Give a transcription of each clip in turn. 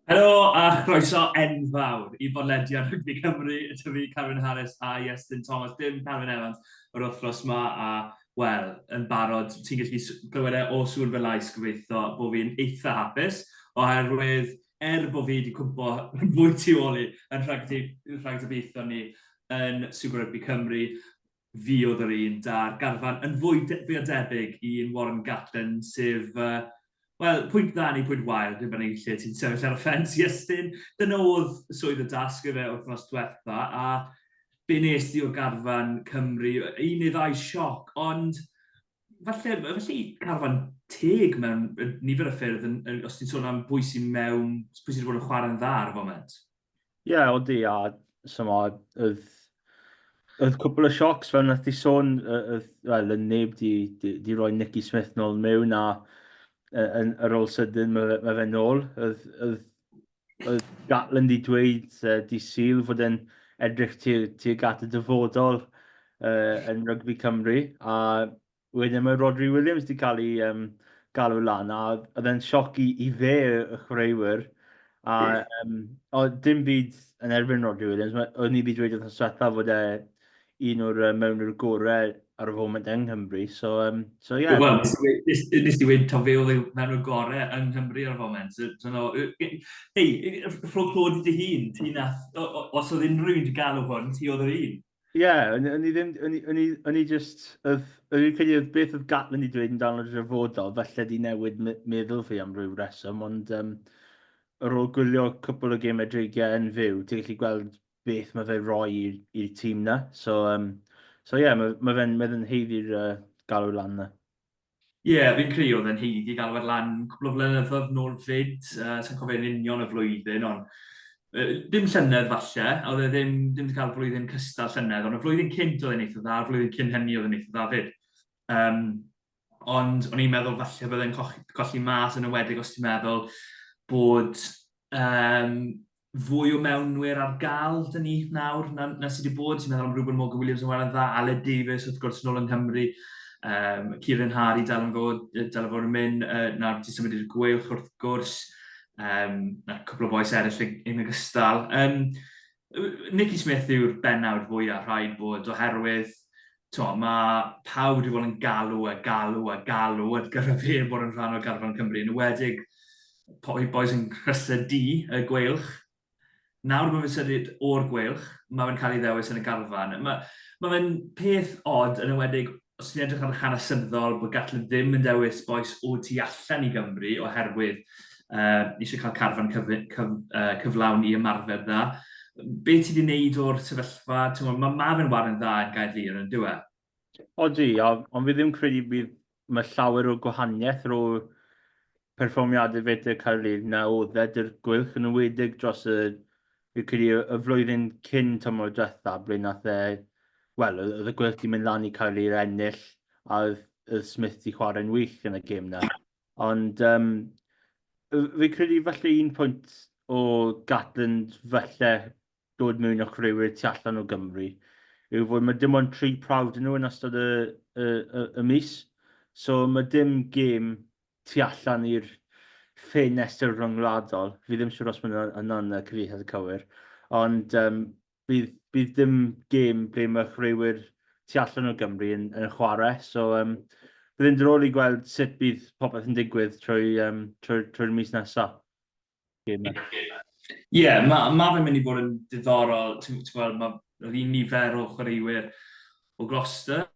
Helo a chroeso enfawr i bodlediad Rygbi Cymru, fi Carwyn a Iestyn Thomas, dim Carwyn Evans o'r wythnos yma a, wel, yn barod, ti'n gallu glywed o sŵn fy lais gobeithio bod fi'n eitha hapus, oherwydd bod fi wedi cwmpo fwy tu ôl i yn rhagdybiaethau ni yn Super Rygbi Cymru, fi oedd yr un da'r garfan yn fwy o debyg i'n Warren Gatland, sef wel, pwynt dda ni, pwynt wael, dwi'n bynnag lle ti'n sefyll ar y ffens Iestyn. Dyna oedd swydd y dasg y fe wythnos diwetha, a be nes di o garfan Cymru, un neu ddau sioc, ond falle garfan teg mewn nifer y ffyrdd, os ti'n sôn am pwy sy'n mewn, pwy sy'n bod yn chwarae'n dda ar y foment. Ie, odi, a oedd cwbl o siocs fel nath i sôn, wel, yn neb di roi Nicky Smith nôl mewn a ar ôl sydyn mae fe nôl. Oedd Gatland i dweud di syl fod yn edrych tuag at y dyfodol yn Rygbi Cymru. A wedyn mae Rodri Williams di cael ei galw lan, a oedd e'n sioc i fe y chwaraewyr. A dim byd yn erbyn Rodri Williams, oedd ni wedi dweud wrth diwetha fod un o'r mewnwyr gorau ar y foment yng Nghymru. So yeah. Wel, nes di wedi to fe oedd mewn y gorau yng Nghymru ar y foment. Hei, ffro clod i dy hun, os oedd unrhyw un wedi galw hwn, ti oedd yr un. Ie, o'n i just, o'n i'n credu oedd beth oedd Gatland i dweud yn dal o'r dyfodol, falle di newid meddwl fi am ryw reswm, ond ar ôl gwylio cwpl o gêm edrygiau yn fyw, ti'n gallu gweld beth mae fe roi i'r tîm na. So yeah, mae fe'n heiddi'r galw lan na. Ie, fi'n credu oedd e'n heiddi gael fer lan cwbl o flynyddoedd nôl fyd, sy'n cofio'n union y flwyddyn, ond dim llynedd falle, oedd e ddim wedi cael flwyddyn cystal llynedd, ond y flwyddyn cynt oedd e'n eitha dda, y flwyddyn cyn hynny oedd e'n eitha dda fyd. Um, ond o'n i'n meddwl falle byddai'n colli mas yn ywedig os ti'n meddwl bod fwy o mewnwyr ar gael dyn ni nawr na sydd wedi bod. Ti'n meddwl am Ruben Morgan Williams yn wael dda, Aled Davies wrth gwrs yn ôl yng Nghymru. Kieran Hardy dal yn fod yn mynd, nawr ti'n symud i'r gweilch wrth gwrs, na cwpl o boes eraill yn ogystal. Nicky Smith yw'r bennawd fwyaf rhaid bod oherwydd mae pawb wedi bod yn galw ar gyfer fe bod yn rhan o garfan Cymru, yn ywedig boes yn chrysau di y gweilch. Nawr mae fe'n symud o'r gweilch, mae fe'n cael ei ddewis yn y garfan. Mae fe'n peth od yn ywedig os ti'n edrych ar y hanesyddol bod Gatland ddim yn dewis boes o tu allan i Gymru oherwydd eisiau cael carfan cyflawn i ymarfer dda. Be ti wedi wneud o'r sefyllfa? Mae fe'n warin dda yn Gaerdydd yn dywe? Odi, ond fi ddim credu bydd mae llawer o gwahaniaeth rôl perfformiadau fe Caerdydd na oedd edrych gwych yn ywedig dros fi credu y flwyddyn cyn tymor diwetha, ble nath wel, oedd y gwych di mynd lan i Caerdydd ennill, a oedd Smith di chwarae'n wych yn y gêm na. Ond fi credu falle un pwynt o Gatland falle dod mewn o'ch rhywun tu allan o Gymru yw fod mae dim ond 3 prawf yn nhw yn ystod y mis. So mae dim gêm tu allan i'r ffenestr rhyngwladol. Fi ddim siŵr os mae'n yna'n cyfeithiad y cywir. Ond bydd dim gêm ble mae chwaraewyr tu allan o Gymru yn chwarae. So byddai'n drôl i gweld sut bydd popeth yn digwydd trwy'r mis nesaf. Ie, mae fe'n mynd i fod yn diddorol. Ti'n gweld, mae'r un nifer o chwaraewyr o Gloucester.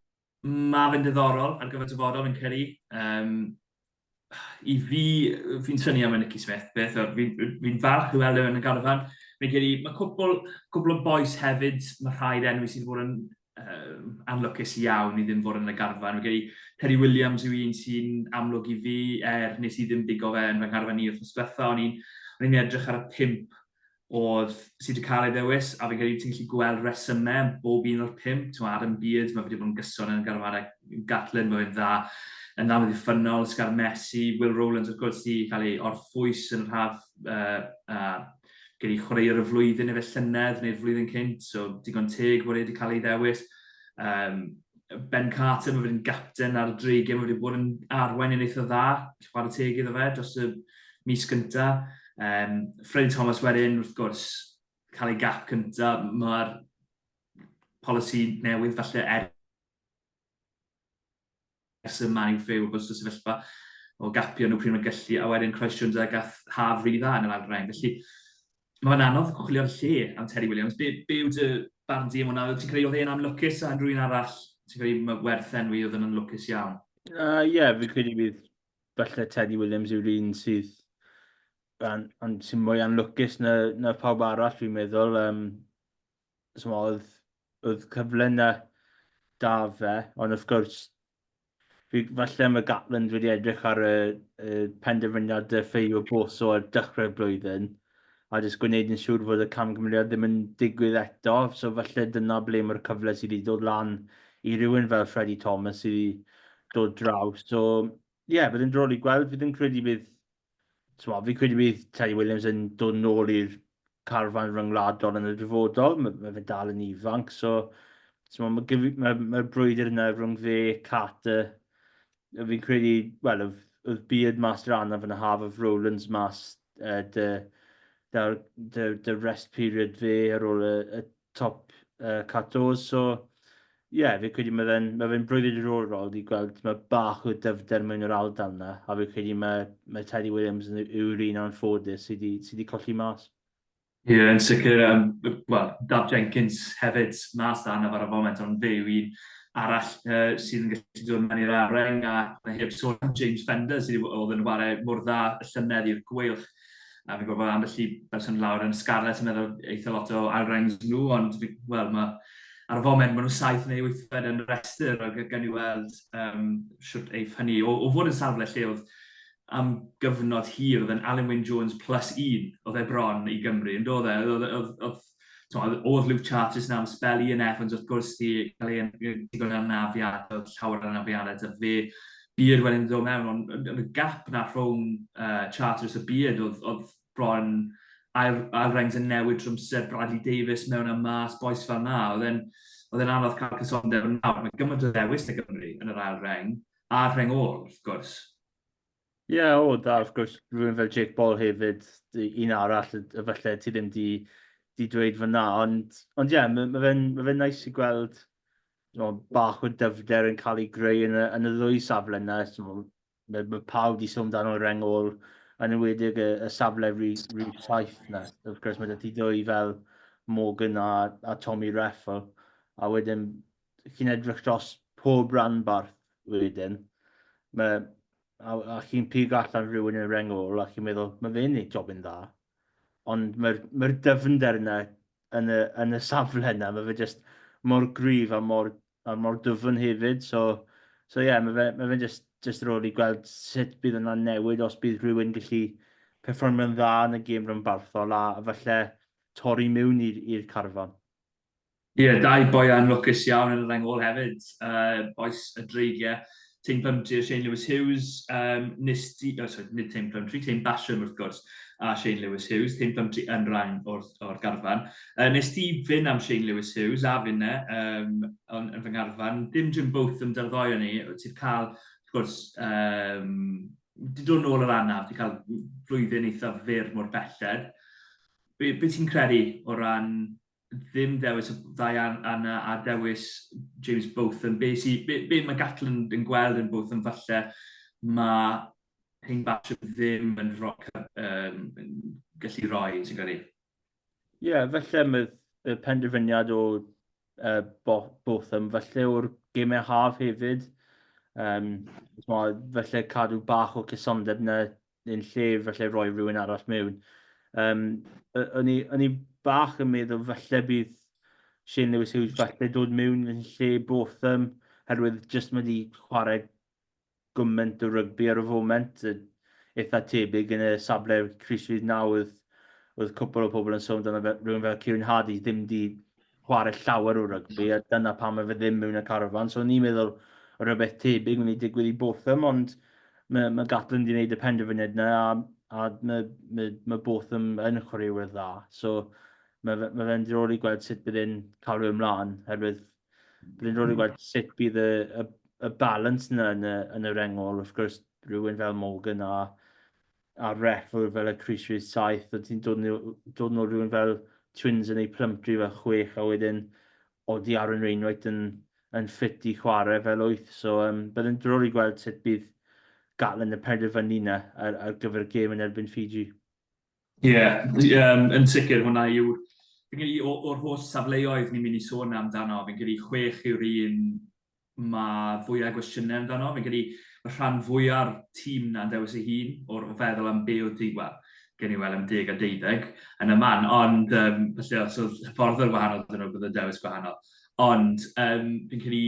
Mae fe'n diddorol ar gyfer dyfodol yn ceri. I fi'n syni am y Nicky Smith beth, fi'n falch i weld yn y garfan. Mae cwbl o boes hefyd, mae rhaid enw sydd wedi bod yn anlwcus iawn i ddim fod yn y garfan. Terry Williams yw un sy'n amlwg i fi, nes i ddim digo fe yn fy ngharfan i wrth ysbetha, o'n i'n edrych ar y 5 oedd sydd wedi cael ei ddewis, a fi'n credu ti'n gallu gweld resymau bob un o'r 5. Adam Beard, mae wedi bod yn gyson yn y garfanau Gatland, mae fe'n dda. Yn dda wedi ffynol, Sgar Messi, Will Rowlands wrth gwrs i cael ei orffwys yn rhaf gyda chwaraewr y flwyddyn efo llynedd neu'r flwyddyn cynt, so digon teg bod wedi cael ei ddewis. Ben Carter, mae wedi'n gapten ar y dreigiau, mae wedi bod yn arwain yn eitha dda, chwarae teg iddo fe dros y mis gynta. Freddie Thomas wedyn, wrth gwrs, cael ei gap cyntaf, mae'r polisi newydd falle ers y Man U ffew bws y sefyllfa o gapio nhw pryd mae'n gallu, a wedyn cwestiwn a gath haf rili dda yn yr alrhain. Felly, mae'n anodd chwilio'r lle am Terry Williams. Be yw dy barn di am hwnna? Ti'n credu oedd e'n amlwcus a rhywun arall? Ti'n credu werth enwi oedd yn amlwcus iawn? Ie, fi credu bydd falle Teddy Williams yw'r un sydd sy'n mwy anlwcus na pawb arall, fi'n meddwl. Oedd cyfle na da fe, ond wrth gwrs, falle mae Gatland wedi edrych ar y penderfyniad y ffeio boso ar dechrau'r blwyddyn, a jyst gwneud yn siŵr fod y camgymeriad ddim yn digwydd eto, so falle dyna ble mae'r cyfle sydd wedi dod lan i rywun fel Freddie Thomas sydd wedi dod draws. So, ie, bydd yn drol i gweld, fi ddim credu bydd, fi credu bydd Terry Williams yn dod nôl i'r carfan ryngwladol yn y dyfodol, mae fe dal yn ifanc, so mae'r brwydr yna rhwng fe, Carter, fi'n credu, wel, oedd Beard mas yr anaf yn y Half of Rowlands mas the rest period fe ar ôl y top catos, so ie, fi credu mae fe'n brwydr diddorol i gweld mae bach o dyfder mewn yr ardal yna, a fi credu mae Teddy Williams yw'r un anffodus sydd wedi colli mas. Ie, yn sicr, Dab Jenkins hefyd mas da yna ar y foment, ond fe yw un arall sydd yn gallu dod mewn i'r areng, a heb sôn am James Fender sydd oedd yn ware mor dda y llynedd i'r gweilch. A fi'n gwybod ambell i berson lawr yn Scarlett yn meddwl eitha lot o ailrengs nhw, ond ar y foment maen nhw 7 neu 8 yn restr, ac gan i weld siwrt eif hynny. O fod yn safle lle oedd am gyfnod hir, oedd yn Alan Wyn Jones plus 1, oedd e bron i Gymru, yn dod e. Oedd Luke Charters na am spel Ian Evans, wrth gwrs, di cael ei digon anafiad, oedd llawer anafiadau, a fe Beard wedyn ddod mewn, ond y gap na rhwng Charters a Beard oedd bron ail-rengs yn newid trwmser, Bradley Davies mewn am mas, boes fel na, oedd e'n anodd cael cysondeb yn nawr. Mae gymaint o ddewis na Gymru yn yr ail-reng, a'r rheng ôl, wrth gwrs. Ie, da, wrth gwrs, rhywun fel Jake Ball hefyd, un arall, efallai ti ddim di dweud fyna, ond ie, mae fe'n neis i gweld bach o dyfder yn cael ei greu yn y ddwy safle yna. Mae pawb di sôn dan o'r reng ôl, yn ymwedig y safle rhyw saith yna. Wrth gwrs, mae dati dwy fel Morgan a Tommy Reffel, a wedyn chi'n edrych dros pob rhanbarth wedyn. A chi'n pig allan rhywun yn y reng ôl, a chi'n meddwl, mae fe'n neud job yn dda. Ond mae'r dyfnder yna yn y safle yna, mae fe just mor gryf a mor dyfn hefyd. So ie, mae fe'n just rôl i gweld sut bydd yna newid os bydd rhywun gallu perfformio'n dda yn y gêm rhanbarthol a falle torri mewn i'r carfan. Ie, dau boi anlwcus iawn yn y reng ôl hefyd. Boes y dreigiau. Teim Plumtree a Shane Lewis Hughes, nid Teim Plumtree, Teim Basham wrth gwrs, a Shane Lewis Hughes, Teim Plumtree yn rhain o'r garfan. Nes ti fynd am Shane Lewis Hughes a fynne yn fy ngarfan, dim Jim Botham dy'r ddoi o'n ni, ti'n cael, wrth gwrs, di dod nôl yr anaf, ti'n cael flwyddyn eitha fyr mor belled. Be ti'n credu o ran ddim dewis y ddau a dewis James Botham? Be mae Gatland yn gweld yn Botham falle mae Hein Basham ddim yn gallu rhoi, ti'n credu? Ie, falle mae y penderfyniad o Botham, falle o'r gêmau haf hefyd. Falle cadw bach o cysondeb na yn lle falle rhoi rhywun arall mewn. O'n i bach yn meddwl falle bydd Shane Lewis Hughes falle dod mewn yn lle Botham, herwydd just mae di chwarae gymaint o rygbi ar y foment, eitha tebyg yn y safle Chris Fydd nawr, oedd cwpl o pobl yn sôn dyna rhywun fel Kieran Hardy ddim di chwarae llawer o rygbi, a dyna pam mae fe ddim mewn y carfan. So ni'n meddwl o rhywbeth tebyg yn ei digwydd i Botham, ond mae Gatland wedi gwneud y penderfyniad yna, a mae Botham yn chwaraewyr dda. So mae fe'n diddorol i gweld sut bydd e'n cael rhyw ymlaen, herwydd bydd e'n diddorol i gweld sut bydd y balans yna yn y reng ôl. Wrth gwrs, rhywun fel Morgan a a reffl fel y Cris Rhys 7, oedd ti'n dod nhw rhywun fel Twins yn ei plymtri fel 6, a wedyn oeddi Aaron Wainwright yn ffit i chwarae fel 8. So byddai'n drôl i gweld sut bydd Gatland y penderfynu yna ar gyfer y gêm yn erbyn Fiji. Yn sicr hwnna yw'r... Fi'n credu o'r holl safleoedd ni'n mynd i sôn amdano, fi'n credu 6 yw'r un mae fwyaf gwestiynau amdano. Fi'n credu y rhan fwyaf tîm na'n dewis ei hun o'r feddwl am be o digwedd gen i weld am 10 a 12 yn y man, ond felly os oedd hyfforddwyr gwahanol dyn nhw bydd y dewis gwahanol. Ond fi'n credu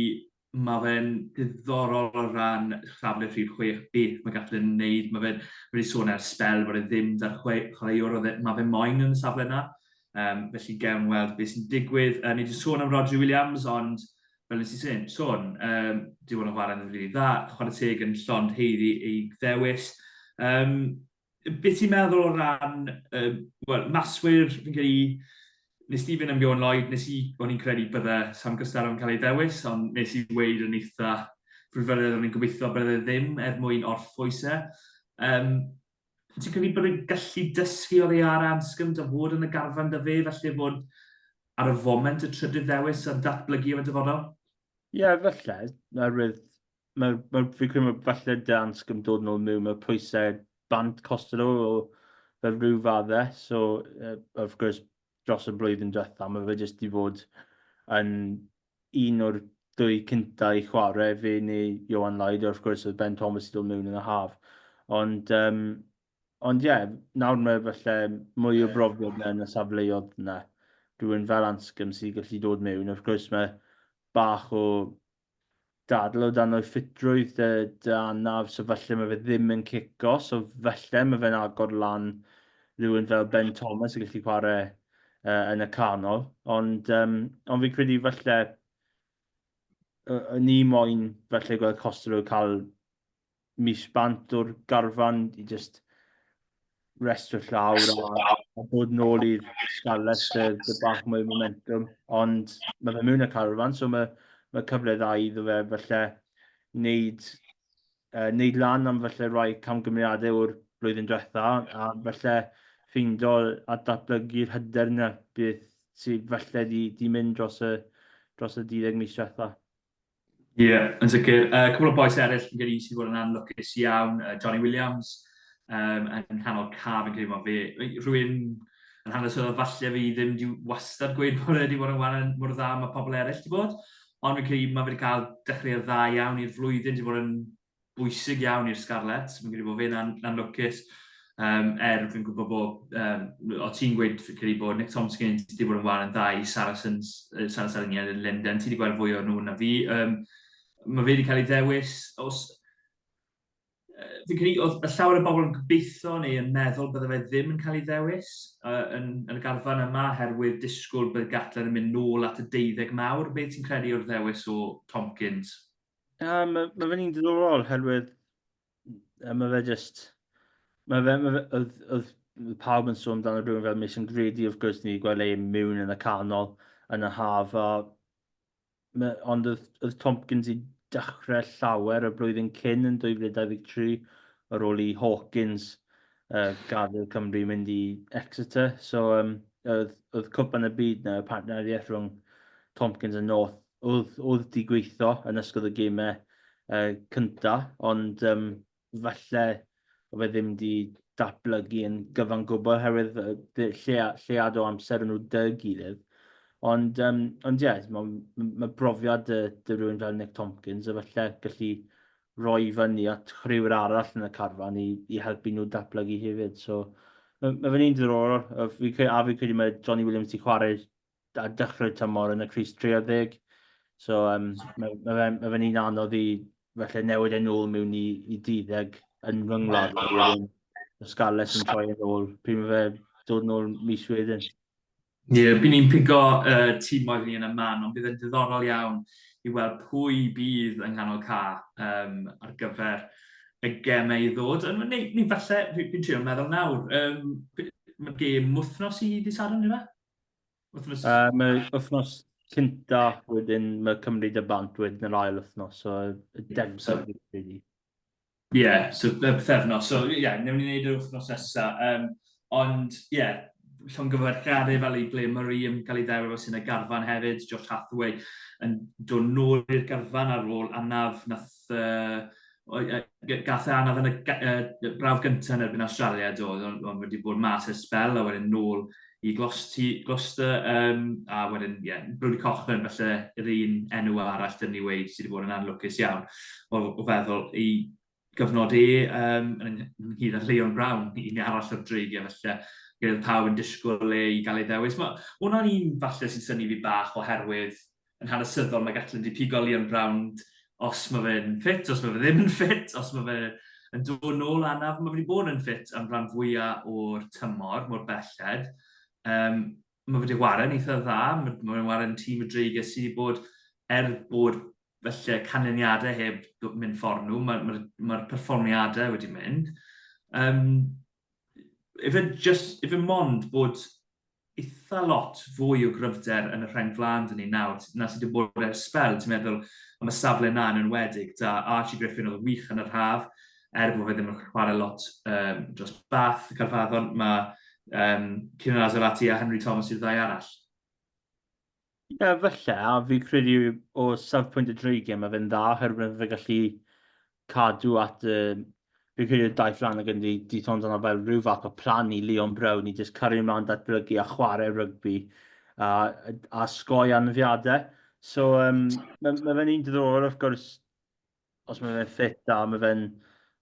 mae fe'n diddorol o ran safle rhif 6 beth mae Gatland yn wneud. Mae fe'n wedi sôn ar spel bod e ddim dar chwaraewr, mae fe moyn yn y safle yna. Felly gewn weld beth sy'n digwydd. Ni wedi sôn am Roger Williams, ond fel nes i sôn, di bod yn chwarae'n rili dda, chwarae teg yn llond heiddi ei ddewis. Beth ti'n meddwl o ran, maswyr, fi'n credu, nes ti fynd am Iwan Lloyd, o'n i'n credu bydde Sam Costello yn cael ei ddewis, ond nes i weid yn eitha frwyfyrydd o'n i'n gobeithio bydde ddim mwyn orffwysau. Ti'n credu bod yn gallu dysgu oddi ar ansgym dy fod yn y garfan dy fe, felly bod ar y foment y trydydd ddewis a datblygu efo dyfodol? Ie, falle. Fi'n credu mae falle dy ansgym dod nôl mewn, mae pwysau bant Costello o fel rhyw faddau. So, wrth gwrs, dros y blwyddyn diwethaf, mae fe jyst i fod yn un o'r 2 cyntaf i chwarae fe neu Iwan Lloyd, wrth gwrs oedd Ben Thomas i dod mewn yn y haf. Ond ie, nawr mae falle mwy o brofiad yn y safleoedd yna. Rhywun fel ansgym sy'n gallu dod mewn. Wrth gwrs mae bach o dadl o dan o'i ffitrwydd dy anaf, so falle mae fe ddim yn cico, so falle mae fe'n agor lan rhywun fel Ben Thomas yn gallu chwarae yn y canol. Ond fi'n credu falle ni moyn falle gweld Costello cael mis bant o'r garfan i just restro llawr a bod nôl i'r scarlet dy bach mwy momentum. Ond mae fe mewn y carfan, so mae cyfle dda iddo fe falle wneud lan am falle rai camgymeriadau o'r blwyddyn diwethaf, a falle ffindo a datblygu'r hyder yna beth sydd falle di mynd dros y 12 mis diwethaf. Yn sicr. Cwbl o boes eraill yn gyda sydd bod yn anlwcus iawn. Johnny Williams yn nghanol ca, fi'n credu mae fe. Rwy'n yn hanes o falle fi ddim di wastad gweud bod wedi bod yn wan mor dda mae pobl eraill di bod. Ond fi'n credu mae wedi cael dechrau dda iawn i'r flwyddyn, di bod yn bwysig iawn i'r Scarlett. Fi'n credu bod fe'n anlwcus. Fi'n gwybod bod, o ti'n gweud fi'n credu bod Nick Tomkins wedi bod yn wan yn dda i Saracens yn Linden. Ti wedi gweld fwy o nhw na fi. Mae fe wedi cael ei ddewis. Fi'n credu oedd y llawer o bobl yn gobeithio neu yn meddwl bydde fe ddim yn cael ei ddewis yn y garfan yma, herwydd disgwyl bydd Gatland yn mynd nôl at y 12 mawr. Beth ti'n credu o'r ddewis o Tomkins? Mae fe'n un diddorol, herwydd mae fe just... Oedd pawb yn sôn amdano rhywun fel Mason Grady, wrth gwrs ni gweld ei mewn yn y canol yn y haf, ond oedd Tompkins i dechrau llawer y blwyddyn cyn yn 2023 ar ôl i Hawkins gadael Cymru mynd i Exeter. So oedd cwpan y byd na, y partneriaeth rhwng Tompkins a North, oedd di gweithio yn ysgol y gemau cyntaf, ond falle o fe ddim di datblygu yn gyfan gwbl herwydd llead o amser yn nhw dy gilydd. Ond ie, mae brofiad dy rhywun fel Nick Tomkins a falle gallu roi fyny at rhywun arall yn y carfan i helpu nhw datblygu hefyd. So mae fe'n un diddorol. A fi'n credu mae Johnny Williams di chwarae a dechrau tymor yn y Cris 13. So mae fe'n un anodd i falle newid yn ôl mewn i 12 yn rhyngwlad. Y Scarlett yn troi yn ôl. Pryd mae fe dod yn ôl mis wedyn. Bydd ni'n pigo tîm oedd ni yn y man, ond bydd yn diddorol iawn i weld pwy bydd yng nghanol ca ar gyfer y gemau i ddod. Ni falle, fi'n trio meddwl nawr, mae gêm wythnos i ddisarwn, ni fe? Mae wythnos cynta wedyn mae Cymru dy bant wedyn yr ail wythnos, so y 10 fi'n credu. So bythefnos. So, newn ni wneud yr wythnos nesaf. Ond, llongyfarchiadau fel i Blaenorol yn cael ei ddewr sy'n y garfan hefyd, Josh Hathaway yn dod nôl i'r garfan ar ôl anaf gath e anaf yn y brawf gyntaf yn erbyn Australia dod, ond wedi bod mas y spel, a wedyn nôl i Gloucester, a wedyn, Brody Cochran, felly yr un enw arall dyn ni wedi sydd wedi bod yn anlwcus iawn o feddwl i gyfnod yn hyd â Leon Brown, un arall o'r dreigiau, felly gyda'r pawb yn disgwyl i gael ei ddewis. Hwna'n un falle sy'n syni fi bach oherwydd yn hanesyddol mae Gatland i pigo Leon Brown os mae fe'n ffit, os mae fe ddim yn ffit, os mae fe yn dod nôl anaf, mae fe wedi bod yn ffit am rhan fwyaf o'r tymor, mor belled. Mae fe wedi waren eitha dda, mae fe'n waren tîm y dreigiau sydd wedi bod, bod felly canlyniadau heb mynd ffordd nhw, mae'r perfformiadau wedi mynd. Ife mond bod eitha lot fwy o gryfder yn y rhain flan dyn ni nawr, na sydd wedi bod ers spel, ti'n meddwl am y safle na yn enwedig, da Archie Griffin oedd wych yn yr haf, bod fe ddim yn chwarae lot dros Bath, Carfan, mae Kieran Azarati a Henry Thomas yw'r ddau arall. Falle, a fi credu o safpwynt y dreigiau mae fe'n dda, oherwydd fe gallu cadw at fi'n credu y daith lan ag yn di tond yna fel rhyw fath o plan i Leon Brown i jyst cario ymlaen datblygu a chwarae rygbi a sgoi anafiadau. So mae fe'n un diddorol, wrth gwrs, os mae fe'n ffit a mae fe'n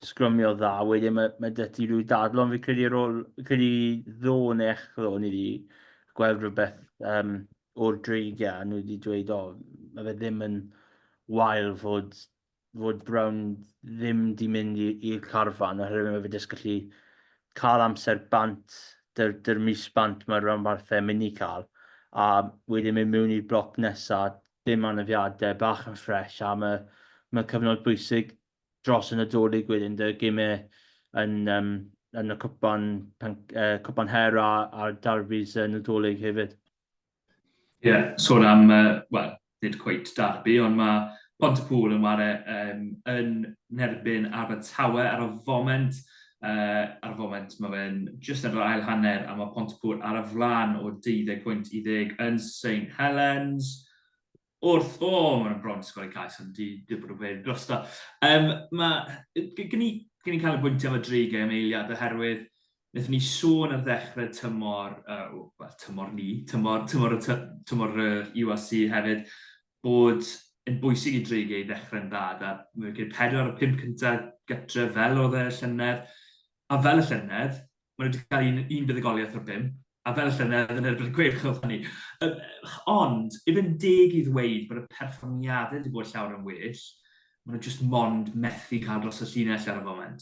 sgrymio dda, wedyn mae dyty rhyw dadl, ond fi'n credu ddo nech ddo ni wedi gweld rhywbeth o'r dreigiau, a nhw wedi dweud, mae fe ddim yn wael fod Brown ddim di mynd i'r carfan, oherwydd mae fe jyst gallu cael amser bant, dy'r mis bant mae'r rhanbarthau mynd i cael, a wedyn mynd mewn i'r bloc nesaf, dim anafiadau, bach yn ffres, a mae cyfnod bwysig dros yn y dolyg wedyn, dy gymau yn y cwpan her a'r darbys yn y dolyg hefyd. Sôn am, nid cweit darbi, ond mae Pontypool yn ware yn nerbyn Abertawe ar y foment. Ar y foment mae fe'n just yn yr ail hanner, a mae Pontypool ar y flan o 20-10 yn St Helens. Mae'n bron sgol i cais, ond di bod yn gweud drosto. Gyn ni cael y bwyntio am y dreigiau am eiliad, oherwydd wnaethon ni sôn ar ddechrau tymor y UAC hefyd, bod yn bwysig i dreigiau i ddechrau'n dda, a mae'n gyda 4 ar y 5 cyntaf gytre fel oedd y llynedd, a fel y llynedd, maen nhw wedi cael un buddigoliaeth o'r 5, a fel y llynedd yn erbyn y gwerch oedd hynny. Ond, ife'n deg i ddweud bod y perfformiadau wedi bod llawer yn well, maen nhw just mond methu cael dros y llinell ar y foment.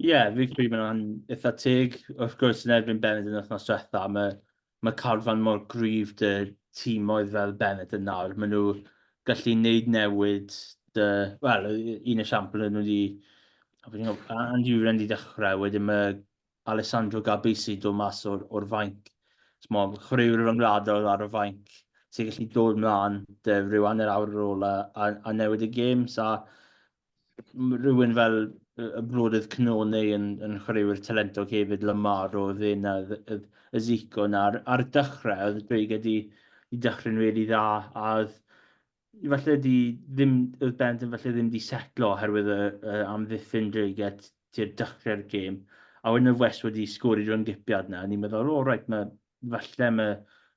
Fi'n credu mae'n eitha teg. Wrth gwrs, yn erbyn Bennett yn wythnos diwetha, mae Carwyn mor gryf dy tîmoedd fel Bennett yn nawr. Maen nhw gallu wneud newid. Un esiampl yn nhw wedi... Andy Uren wedi dechrau, wedyn mae Alessandro Gabisi dod mas o'r fainc. Chwaraewr ryngwladol ar y fainc sy'n gallu dod mlaen rhyw hanner awr ar ôl a newid y gêm. Rhywun fel y brodydd Cnonau yn chwaraewyr talentog hefyd, Lamar oedd y Zico na. Ar dechrau, oedd y dreigiau di dechrau'n really dda, a falle oedd Bennett falle ddim di setlo oherwydd am ddiffyn dreigiau ti'r dechrau'r gêm. A wedyn y West wedi sgori rhywun gipiad na, a ni'n meddwl, falle mae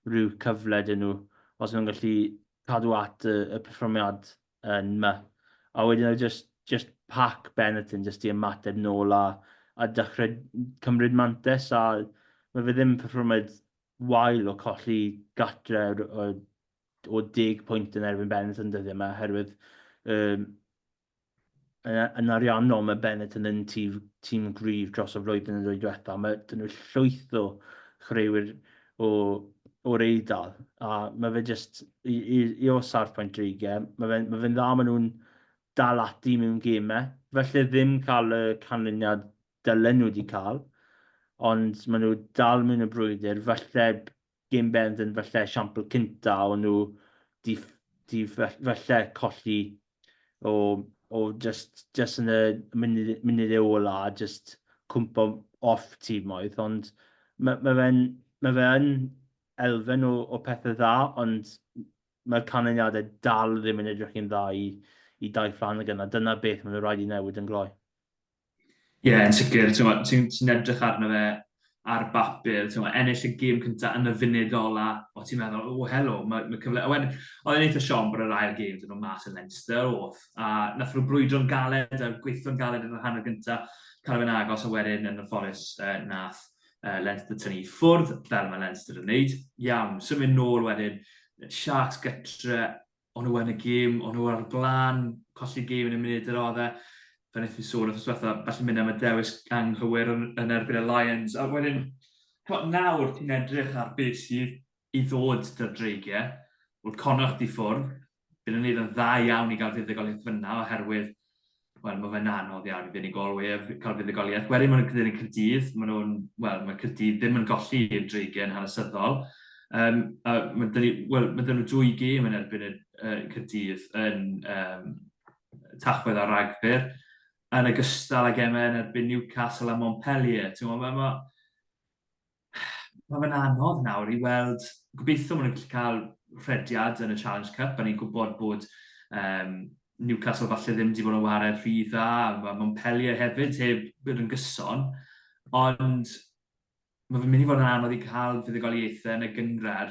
rhyw cyfle dyn nhw, os nhw'n gallu cadw at y perfformiad yn yma. A wedyn just pac Bennett yn just i ymateb nôl a dechrau cymryd mantes, a mae fe ddim perfformiad wael o colli gatre o 10 pwynt yn erbyn Bennett yn dyddiau yma, oherwydd yn ariannol mae Bennett yn tîm gryf dros y flwyddyn yn dweud diwetha. Mae dyn nhw llwyth o chreuwyr o'r Eidal, a mae fe just i o sarfpwynt dreigiau, mae fe'n dda maen nhw'n dal ati mewn gêmau. Felly ddim cael y canlyniad dylen nhw wedi cael, ond maen nhw dal mewn y brwydr. Felly gêm Bennett yn felly esiampl cynta, o'n nhw di felly colli o just yn y munud ola, just cwmpo off tîmoedd, ond mae fe'n elfen o pethau dda, ond mae'r canlyniadau dal ddim yn edrych yn dda i dau Flanagan, a dyna beth maen nhw rhaid i newid yn gloi. Ie, yn sicr, ti'n edrych arno fe ar bapur, ennill y gêm cyntaf yn y funud ola, o ti'n meddwl, o helo, mae cyfle... Oedd e'n eitha siom bod yr ail gêm dyn nhw mas yn Leinster, off, a nath nhw brwydro'n galed, a gweithio'n galed yn y hanner gyntaf, cael fe'n agos a wedyn yn y fforus nath Leinster tynnu i ffwrdd, fel mae Leinster yn neud. Iawn, symud nôl wedyn, Sharks gytre, o'n nhw yn y gêm, o'n nhw ar blaen, colli gêm yn y munud yr oedd e. Fe wnaeth fi sôn wrth yswetha, falle mynd am y dewis anghywir yn erbyn y Lions. A wedyn, nawr ti'n edrych ar beth sydd i ddod dy'r dreigiau. Wrth Connacht i ffwrdd, bydd yn neud yn dda iawn i gael fuddugoliaeth fyna, oherwydd, wel, mae fe'n anodd iawn i fuddugolwyr cael fuddugoliaeth. Wedyn mae'n gyda'n Caerdydd, mae Caerdydd ddim yn golli i'r dreigiau yn hanesyddol. Mae dyn nhw 2 gêm yn erbyn y Caerdydd yn tachwedd a rhagfyr, yn ogystal ag gêmau yn erbyn Newcastle a Montpellier. Mae fe'n anodd nawr i weld, gobeithio maen nhw'n cael rhediad yn y Challenge Cup, a ni'n gwybod bod Newcastle falle ddim wedi bod yn wared rhy dda, a Montpellier hefyd heb bod yn gyson, ond mae fe'n mynd i fod yn anodd i cael fuddugoliaethau yn y gynghrair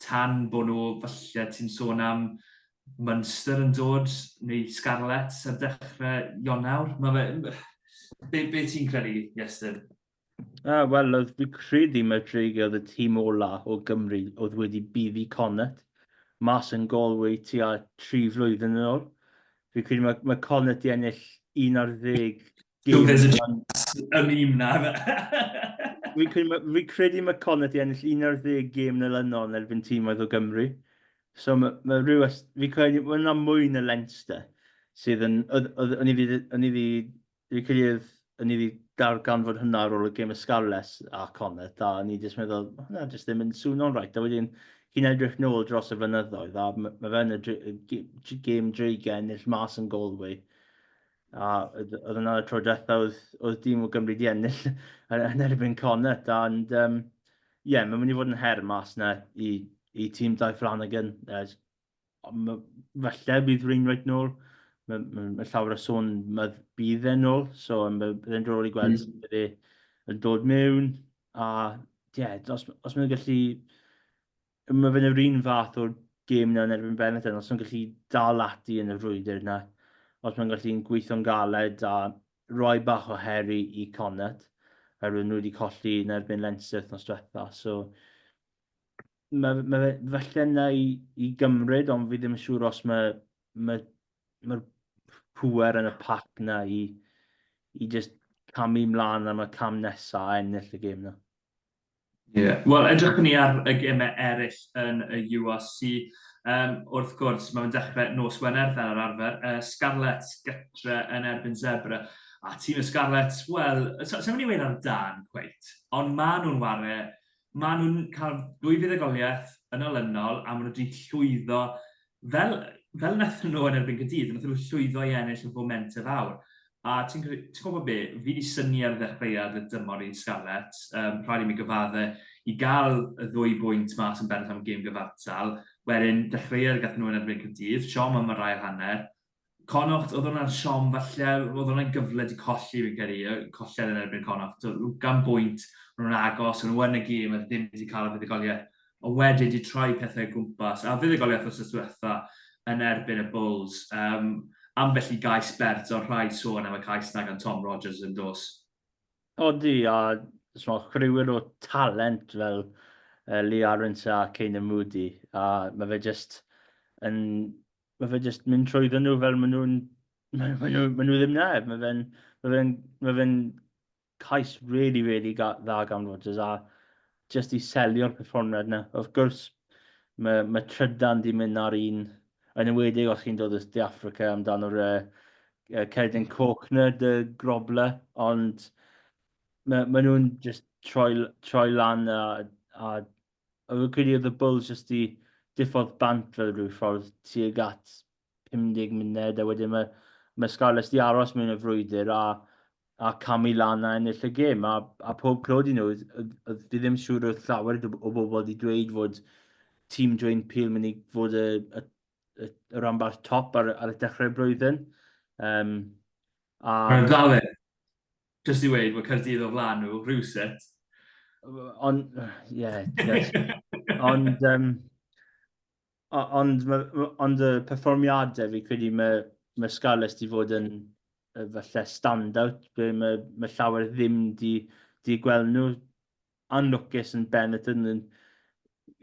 tan bod nhw, falle ti'n sôn am Munster yn dod, neu Scarlett ar dechrau Ionawr. Be ti'n credu, Iestyn? Wel, oedd fi credu mae dreigiau oedd y tîm ola o Gymru oedd wedi buddi Connacht mas yn Galway tua 3 flwyddyn yn ôl. Fi credu mae Connacht i ennill 11 gêm. Y mîm na. Fi credu mae Connacht i ennill 11 gêm yn ylynol yn erbyn tîmoedd o Gymru. So mae rhywbeth, fi credu, mae yna mwy na Leinster sydd yn, o'n i wedi darganfod hynna ar ôl y gêm y Scarlett a Connacht, a o'n i jyst meddwl, hwnna jyst ddim yn swno'n rhaid. A wedyn, chi'n edrych nôl dros y fynyddoedd, a mae fe'n y gêm dreigiau ennill mas yn Galway. A oedd yna y tro diwethaf oedd dim o Gymru di ennill yn erbyn Connacht, and ie, mae'n mynd i fod yn her mas na i tîm Dau Flanagan. Falle bydd rhywun nôl. Mae llawer o sôn bydd e'n nôl, so byddai'n drôl i gweld bydd e'n dod mewn. A ie, os mae'n gallu... Mae fe'n yr un fath o'r gêm na yn erbyn Benetton, os mae'n gallu dal ati yn y frwydr na, os mae'n gallu'n gweithio'n galed a rhoi bach o heri i Connacht, oherwydd nhw wedi colli yn erbyn Leinster wythnos diwetha. So, mae falle yna i gymryd, ond fi ddim yn siŵr os mae'r pŵer yn y pac na i just camu mlaen am y cam nesaf a ennill y gêm na. Wel, edrych ni ar y gemau eraill yn y URC. Wrth gwrs, mae'n dechrau nos Wener fel yr arfer. Scarlett gytre yn erbyn Zebra. A tîm y Scarlett, wel, sa'n mynd i weid ar dan, cweit, ond maen nhw'n ware, maen nhw'n cael 2 fuddugoliaeth yn olynol, a maen nhw wedi llwyddo, fel wnaethon nhw yn erbyn Caerdydd, wnaethon nhw llwyddo i ennill yn fomentydd fawr. A ti'n gwybod be, fi wedi syni ar ddechreuad y dymor i'n Scarlett, rhaid i mi gyfaddau i gael y 2 bwynt mas yn bennaf am gêm gyfartal, wedyn dechreuad gath nhw yn erbyn Caerdydd, siom am yr ail hanner. Connacht, oedd hwnna'n siom falle, oedd hwnna'n gyfle di colli fi'n credu, colled yn erbyn Connacht. Gan bwynt, nhw'n agos, nhw yn y gêm, a ddim wedi cael y fuddugoliaeth. Ond wedyn di troi pethau gwmpas, a fuddugoliaeth os ysdiwetha yn erbyn y Bulls. Ambell i gais bert o'r rhai sôn am y cais na gan Tom Rogers yn dos. Odi, a chrywyr o talent fel Lee Arons a Cain Moody, a mae fe just mynd trwyddo nhw fel maen nhw ddim neb. Mae fe'n cais really dda gan Rogers, a just i selio'r perfformiad na. Of gwrs, mae trydan di mynd ar un, yn ymwedig os chi'n dod o De Africa amdano'r Cerdyn Coch na, dy groble, ond mae nhw'n just troi lan a fi credu oedd y Bulls just i diffodd bant fel rhyw ffordd tuag at 50 munud, a wedyn mae Scarlett di aros mewn y frwydr a camu lan a ennill y gêm. A pob clod i nhw, fi ddim siŵr o llawer o bobl wedi dweud fod tîm Dwayne Peel mynd i fod y rhanbarth top ar y dechrau'r blwyddyn. Mae'n ddalen, jyst i weid, mae Caerdydd o flaen nhw, rhywset. Ond, yes. Ond, ond y perfformiadau fi credu mae Scarlett di fod yn falle stand-out, be mae llawer ddim di gweld nhw anlwcus yn Benetton yn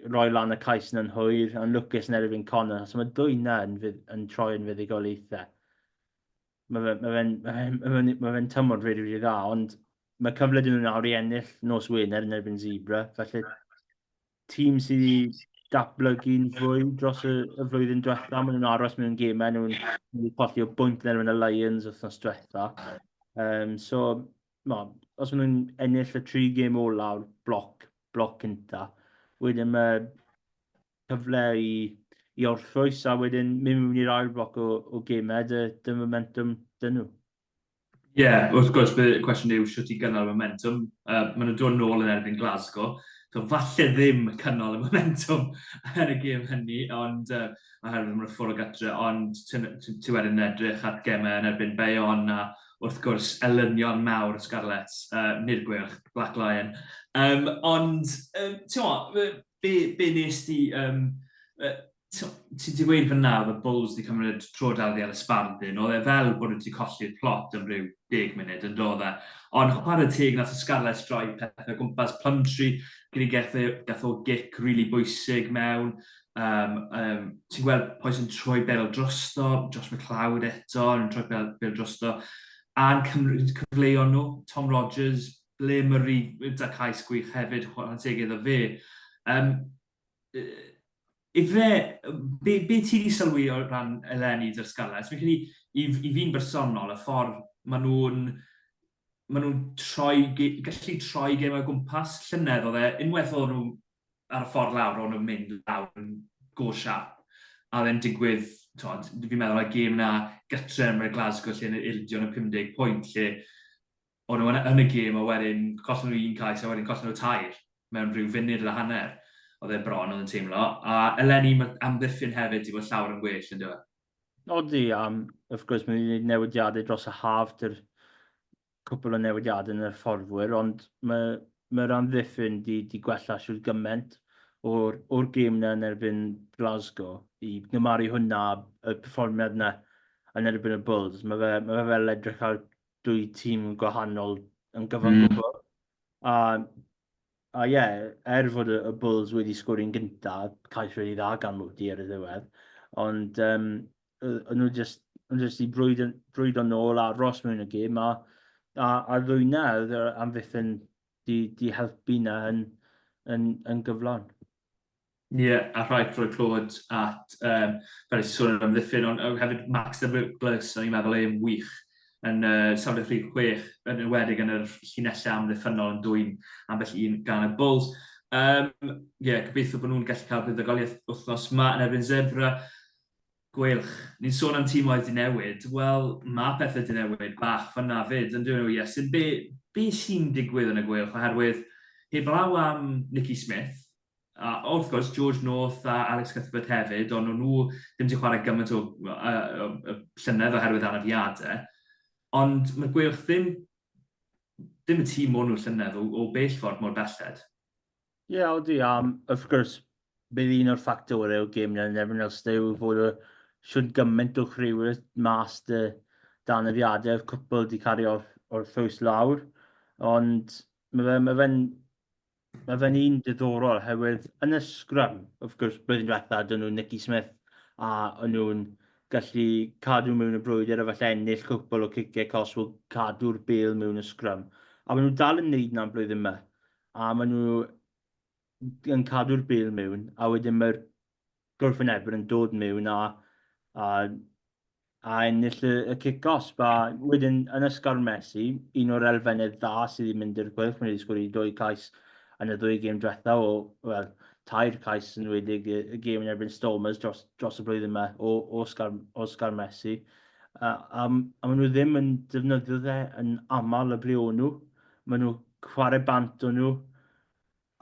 rhoi lan y cais yn hwyr, anlwcus yn erbyn Connor. So mae dwy na yn troi yn fuddigoliaethau. Mae fe'n tymor rili, rili dda, ond mae cyfle dyn nhw nawr i ennill nos Wener yn erbyn Zebra. Felly tîm sydd wedi datblygu'n fwy dros y flwyddyn diwethaf. Maen nhw'n aros mewn gemau, nhw'n colli o bwynt yn erbyn y Lions wythnos diwetha. So, os maen nhw'n ennill y 3 gêm olaf bloc cynta, wedyn mae cyfle i orffwys a wedyn mynd mewn i'r ail bloc o gemau dy momentum dyn nhw. Ie, wrth gwrs, bydd y cwestiwn yw sut i gynnal momentum. Maen nhw'n dod nôl yn erbyn Glasgow. So falle ddim cynnal y momentum yn y gêm hynny, ond oherwydd mae'n ffwrdd o gatre, ond ti wedyn edrych at gemau yn erbyn Bayonne a wrth gwrs elynion mawr y Scarlett, nid gwyrch, Black Lion. Ond, be nes ti, ti wedi dweud fyna oedd y Bulls wedi cymryd trodaldi ar y sbardyn, oedd e fel bod wedi colli'r plot yn rhyw 10 munud yn dod e. Ond chwarae teg nath y Scarlett droi pethau gwmpas Plumtree, gyda gath o gic really bwysig mewn. Ti'n gweld pwy sy'n troi bel drosto, Josh McLeod eto, yn troi bel drosto. A'n cyfleuon nhw, Tom Rogers, ble Murray, da cais gwych hefyd, chwarae teg iddo fe. Be ti wedi sylwi o ran eleni dy'r Scarlett? Fi'n credu, i fi'n bersonol, y ffordd maen nhw'n gallu troi gêm o gwmpas. Llynedd oedd e, unwaith oedd nhw ar y ffordd lawr, oedd nhw'n mynd lawr yn go siap. A oedd e'n digwydd, fi'n meddwl, y gêm na gytre yn Glasgow lle yn ildio yn y 50 pwynt, lle oedd nhw yn y gêm a wedyn collen nhw un cais a wedyn collen nhw 2 mewn rhyw funud a hanner. Oedd e bron oedd yn teimlo. A eleni amddiffyn hefyd i fod llawer yn well yn dweud. Odi, wrth gwrs, mae'n gwneud newidiadau dros y haf, dy'r cwpl o newidiadau yn yr fforddwyr, ond mae'r amddiffyn di gwella siwr gymaint o'r gêm na yn erbyn Glasgow i gymaru hwnna y perfformiad na yn erbyn y Bulls. Mae fe fel edrych ar 2 tîm gwahanol yn gyfan gwbl. A fod y Bulls wedi sgwrio'n gyntaf, cais wedi dda gan Moody ar y ddiwedd, ond nhw jyst i brwyddo nôl a ros mewn y gêm, a ddwyna oedd yr amddiffyn di helpu na yn gyflawn. Ie, a rhaid rhoi clod at, fel i sôn am amddiffyn, ond hefyd Max Douglas, o'n i'n meddwl e'n wych, yn safle rhif 6, yn enwedig yn yr llinellau amddiffynol yn dwy'n ambell un gan y Bulls. Gobeithio bod nhw'n gallu cael buddugoliaeth wythnos yma yn erbyn Zebra. Gwelch, ni'n sôn am tîm oedd di newid. Wel, mae pethau di newid bach fyna fyd, yn dweud nhw, Iestyn, be sy'n digwydd yn y gwelch, oherwydd heblaw am Nicky Smith, a wrth gwrs George North a Alex Cuthbert hefyd, ond nhw ddim wedi chwarae gymaint o llynedd oherwydd anafiadau. Ond mae gwelch ddim y tîm o'n nhw llynedd o bell ffordd mor belled. Ie, odi, wrth gwrs, bydd un o'r ffactorau o gêm yn erbyn Ulster yw fod siwr gymaint o chrywyr mas dan y fiadau, cwpl di cario o'r ffws lawr, ond mae fe'n un diddorol, hefyd yn y sgrym, wrth gwrs, blwyddyn diwetha, dyn nhw'n Nicky Smith, a nhw'n gallu cadw mewn y brwydr a falle ennill cwpl o ciciau cos o cadw'r bel mewn y sgrym. A maen nhw dal yn neud na'n blwyddyn yma. A maen nhw yn cadw'r bel mewn, a wedyn mae'r gwrthwynebwyr yn dod mewn a ennill y kick-off. Wedyn yn ysgar Messi, un o'r elfennau dda sydd wedi mynd i'r gwylch, mae wedi sgwrdd 2 cais yn y 2 gêm diwetha, 3 cais yn wedig y gêm yn erbyn Stormers dros y blwyddyn yma o Oscar Messi. a maen nhw ddim yn defnyddio dde yn aml y ble o'n nhw. Maen nhw chwarae bant o'n nhw.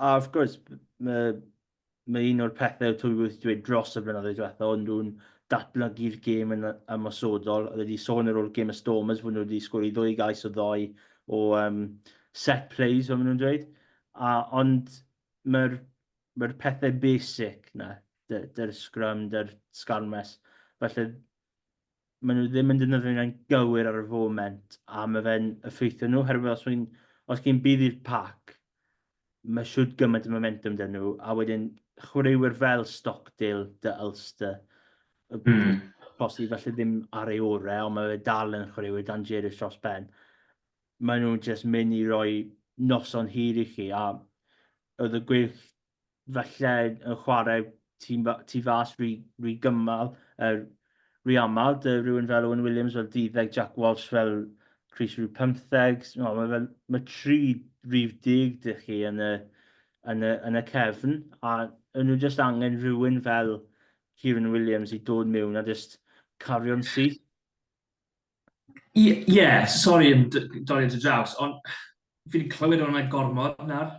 A wrth gwrs, mae un o'r pethau twy wrth dweud dros y blynyddoedd diwethaf, ond nhw'n datblygu'r gêm yn ymosodol. Oedd wedi sôn ar ôl Game of Stormers fod nhw wedi sgwrdd 2 gais o ddoi o set plays, o'n nhw'n dweud. Ond mae'r pethau basic na, dy'r scrum, dy'r sgarmes. Felly, maen nhw ddim yn defnyddio nhw'n gywir ar y foment, a mae fe'n effeithio nhw, herwydd os gen bydd i'r pac, mae siwt gymaint o momentum dyn nhw, a wedyn chwaraewyr fel Stockdale, dy Ulster, posib felly ddim ar ei orau, ond mae fe dal yn chwaraewyr dangerous dros ben. Maen nhw'n just mynd i roi noson hir i chi, a oedd y gwych falle yn chwarae tu fas rhy gymal, rhy aml, rhywun fel Owen Williams fel 12, Jack Walsh fel Chris rhyw 15. Mae 3 rhif 10 dy chi yn y cefn, a nhw just angen rhywun fel Kieran Williams i dod mewn a just cario'n syth. Ie, sori yn dorri at y draws, ond fi wedi clywed o'n gormod nawr.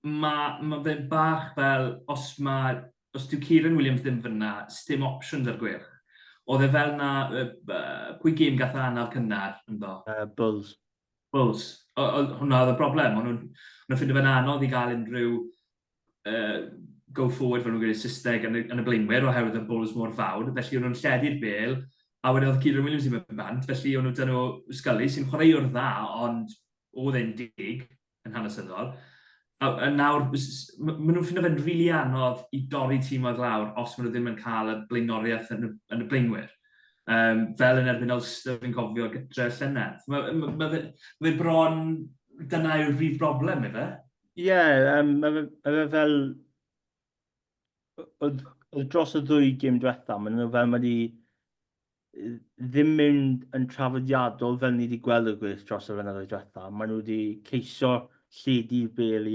Mae fe bach fel, os dyw Kieran Williams ddim fyna, sdim options ar gwych. Oedd e fel na, pwy gêm gath anaf cynnar ynddo? Bulls. Bulls. Hwna oedd y broblem. Ond nhw'n ffindio fe'n anodd i gael unrhyw go forward fel nhw'n gwneud Saesneg yn y blaenwyr oherwydd y Bulls mor fawr. Felly o'n nhw'n lledu'r bel, a wedyn oedd Kieran Williams i mewn bant. Felly o'n nhw dyn nhw Scully sy'n chwaraewr dda, ond oedd e'n dig yn hanesyddol. A nawr, maen nhw'n ffindio fe'n rili anodd i dorri tîm oedd lawr os maen nhw ddim yn cael y blaenoriaeth yn y blaenwyr. Fel yn erbyn Ulster, fi'n cofio gytre llynedd. Mae fe bron, dyna yw'r brif broblem, efe? Ie, mae fe fel... Oedd dros y 2 gêm diwetha, maen nhw fel wedi ddim mynd yn trafodiadol fel ni wedi gweld y gwych dros y flynyddoedd diwetha. Maen nhw wedi ceisio lledu'r bel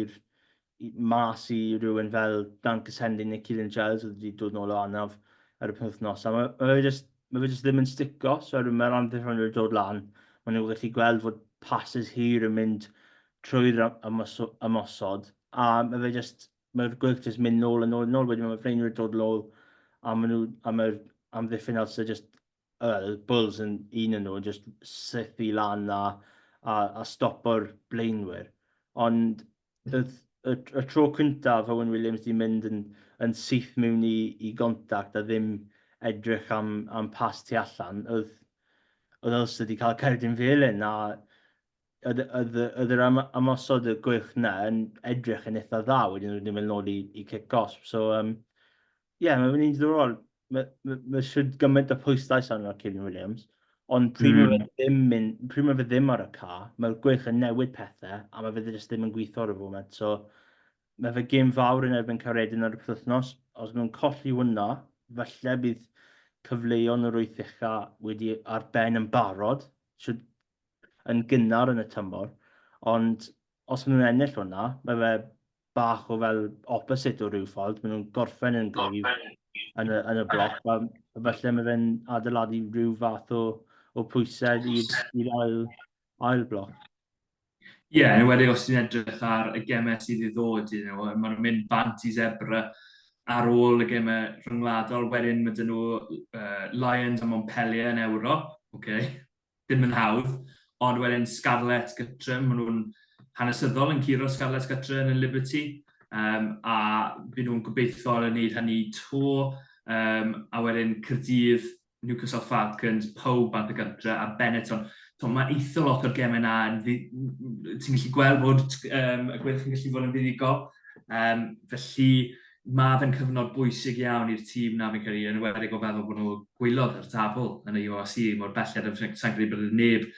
mas i rhywun fel Dan Cysendin neu Kieran Giles oedd wedi dod nôl o anaf ar y penwythnos. A mae fe just ddim yn stico, so mae'r amddiffyn nhw'n dod lan. Maen nhw'n gallu gweld fod passes hir yn mynd trwy'r ymosod. A mae'r gwych just mynd nôl a nôl a nôl. Wedyn mae'r blaenwyr dod nôl a mae'r amddiffyn Ulster just Bulls yn un yn nhw, just sythu lan a stopo'r blaenwyr. Ond y tro cyntaf Owen Williams di mynd yn syth mewn i gontact a ddim edrych am pas tu allan, oedd Ulster wedi cael cerdyn felyn a oedd yr ymosod y gwych yna yn edrych yn eitha dda wedyn nhw wedi mynd nôl i kick-off. So, mae'n mynd i'n diddorol. Mae sydd gymaint o pwyslais arno Kieran Williams, ond pryd mae fe ddim ar y ca, mae'r gwych yn newid pethau, a mae fe jyst ddim yn gweithio ar y foment. So, mae fe gêm fawr yn erbyn Carwyn ar y wythnos. Os nhw'n colli hwnna, falle bydd cyfleon yr wyth ucha wedi ar ben yn barod, yn gynnar yn y tymor. Ond os maen nhw'n ennill hwnna, mae fe bach o fel opposite o ryw ffordd. Maen nhw'n gorffen yn gryf yn y bloc, a falle mae fe'n adeiladu rhyw fath o pwysau i'r ail bloc. Ie, yn wedi os ti'n edrych ar y gemau sydd i ddod, maen nhw'n mynd bant i zebra ar ôl y gemau rhyngwladol. Wedyn mae dyn nhw Lions a Montpellier yn Ewrop, ddim yn hawdd, ond wedyn Scarlet gytre, maen nhw'n hanesyddol yn curo Scarlet gytre yn y Liberty, a bydd nhw'n gobeithio yn gwneud hynny to, a wedyn Caerdydd, Newcastle Falcons, pawb bant y gytre, a Benetton. Mae eitha lot o'r gemau yna, ti'n gallu gweld bod y gwych yn gallu fod yn fuddigol. Felly mae fe'n cyfnod bwysig iawn i'r tîm na fi'n credu, yn wedi o feddwl bod nhw gwylod ar tabl yn y UOC mor belled, sa'n credu bod y neb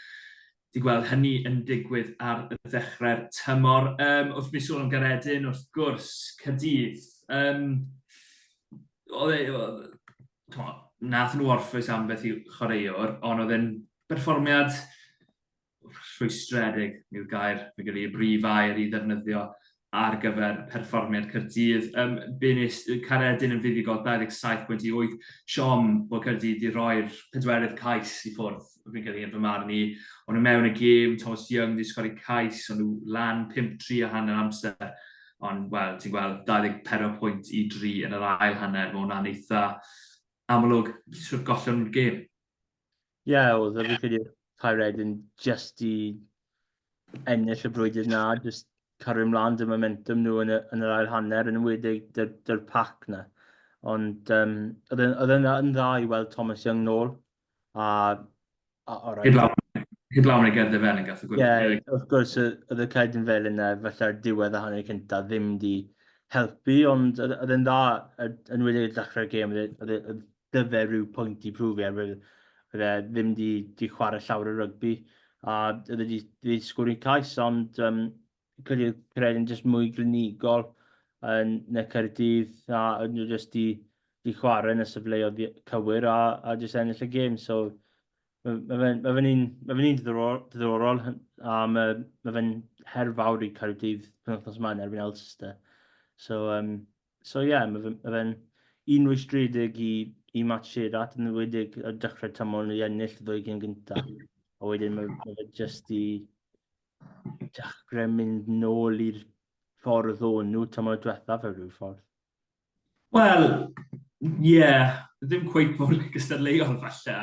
wedi gweld hynny yn digwydd ar y ddechrau'r tymor. Wrth mi sôn am Garedin, wrth gwrs, Caerdydd. Nath nhw orffwys am beth i chwaraewr, ond oedd e'n perfformiad rhwystredig yw'r gair, fi'n credu, y brif air i ddefnyddio. ar gyfer perfformiad Caerdydd. Caredin yn fuddugol 27.8. Siom bod Caerdydd wedi rhoi'r pedwerydd cais i ffwrdd, fi'n cael ei fy marn i. Ond nhw mewn y gêm, Thomas Young wedi sgori cais, ond nhw lan 5-3 a hanner amser. Ond, wel, ti'n gweld 24 pwynt i 3 yn yr ail hanner, mae hwnna'n eitha amlwg, sy'n gollon nhw'r gêm. Ie, oedd fi credu Carwyn just i ennill y brwydr na, just cario ymlaen dy momentum nhw yn yr ail hanner, yn ymwedig dy'r pac na. Ond oedd yn dda i weld Thomas Young nôl. A o rhaid... Hyd lawn ei gerdded fel yn gath o Ie, wrth gwrs, oedd y Caerdydd fel yna, falle'r diwedd y hanner cyntaf ddim di helpu, ond oedd yn dda yn wedi dechrau'r gêm, oedd dyfe rhyw pwynt i prwfio, oedd e ddim di chwarae llawer o rygbi, a oedd e di sgwrdd cais, ond Caerdydd jyst mwy glinigol yn y Caerdydd, a oedd nhw jyst di chwarae yn y sefleoedd cywir a jyst ennill y gêm, so mae fe'n un diddorol, a mae fe'n her fawr i Caerdydd penwythnos yma yn erbyn Ulster. So yeah, mae fe'n un rwystredig i match Sherat yn wedig y dechrau tymor i ennill y ddwy gêm gyntaf. A wedyn mae fe jyst i dechrau mynd nôl i'r ffordd o'n nhw tymor diwethaf fe rhyw ffordd. Wel, ie, ddim cweith mor gystadleuol falle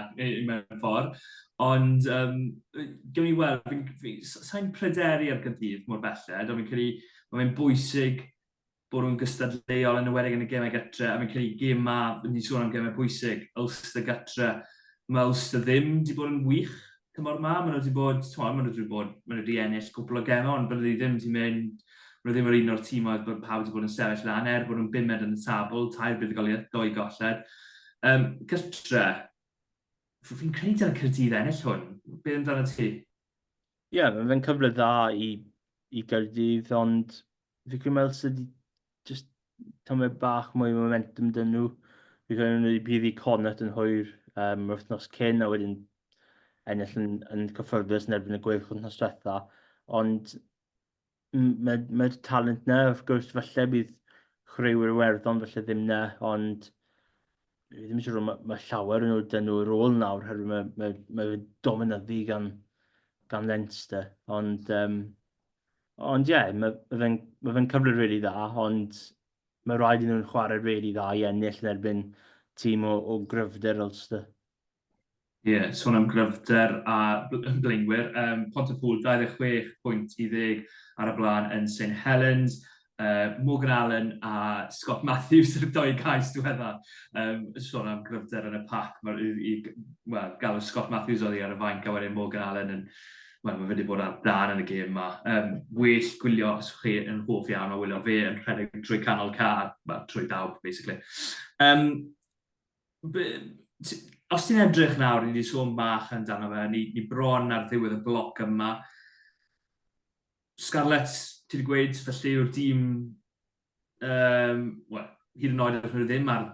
mewn ffordd, ond gewn ni weld, sa'n pryderu ar Gaerdydd mor belled, ond fi'n credu mae'n bwysig bod nhw'n gystadleuol yn ymwedig yn y gemau gytre, a fi'n credu gêmau, ni'n sôn am gemau bwysig, Ulster gytre, mae Ulster ddim wedi bod yn wych tymor yma, maen nhw wedi ennill cwpl o gemau, ond bod nhw ddim wedi mynd. Mae ddim yr un o'r tîmoedd bod pawb wedi bod yn sefyll lan bod nhw'n bimed yn y tabl, 2 buddugoliaeth, 2 golled. Gytre, fi'n credu dyna Caerdydd ennill hwn. Be amdano ti? Ie, fe'n cyfle dda i Gaerdydd, ond fi'n credu meddwl sydd just tymau bach mwy momentum dyn nhw. Fi'n credu nhw wedi bydd i Connacht yn hwyr wythnos cyn, a wedyn ennill yn cyffyrddus yn erbyn y gweilch wythnos diwetha. Ond mae'r talent na, wrth gwrs, falle bydd chwaraewyr Iwerddon falle ddim na, ond ddim yn siŵr mae llawer yn nhw dyn nhw rôl nawr, herwydd mae fe dominyddu gan Leinster. Ond ie, mae fe'n cyfle rili dda, ond mae rhaid i nhw'n chwarae rili dda i ennill yn erbyn tîm o gryfder Ulster. Ie, sôn am gryfder a blaenwyr. Pontypool 26 pwynt i 10 ar y blaen yn St Helens. Morgan Allen a Scott Matthews yw'r 2 cais diwedda. Sôn am gryfder yn y pac. Gael Scott Matthews oedd hi ar y fainc, a wedyn Morgan Allen mae fe wedi bod ar dan yn y gêm yma. Well gwylio, os chi yn hoff iawn o wylio fe yn rhedeg trwy canol car, trwy dawb, basically. Os ti'n edrych nawr, ni wedi sôn bach amdano fe, ni bron ar ddiwedd y bloc yma. Scarlett, ti wedi gweud, felly yw'r dîm, hyd yn oed nhw ddim ar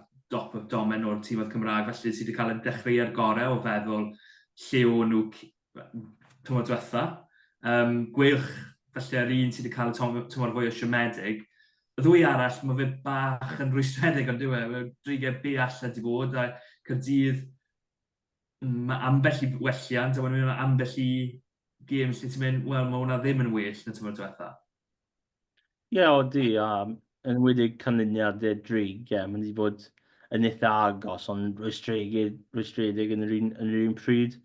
domen o'r tîmoedd Cymraeg, felly sydd wedi cael y dechreuad gorau o feddwl lle o'n nhw tymor diwetha. Gweilch, felly yr un sydd wedi cael y tymor fwy o siomedig. Y ddwy arall, mae fe bach yn rwystredig, ond dyw e, mae 30 bell wedi bod, a Caerdydd, mae ambell i welliant, a wedyn mae ambell i gêm lle ti'n mynd, wel, mae hwnna ddim yn well na tymor diwetha. Ie, odi, a yn wedi canlyniadau drig, mae wedi bod yn eitha agos, ond rwystredig yn yr un pryd.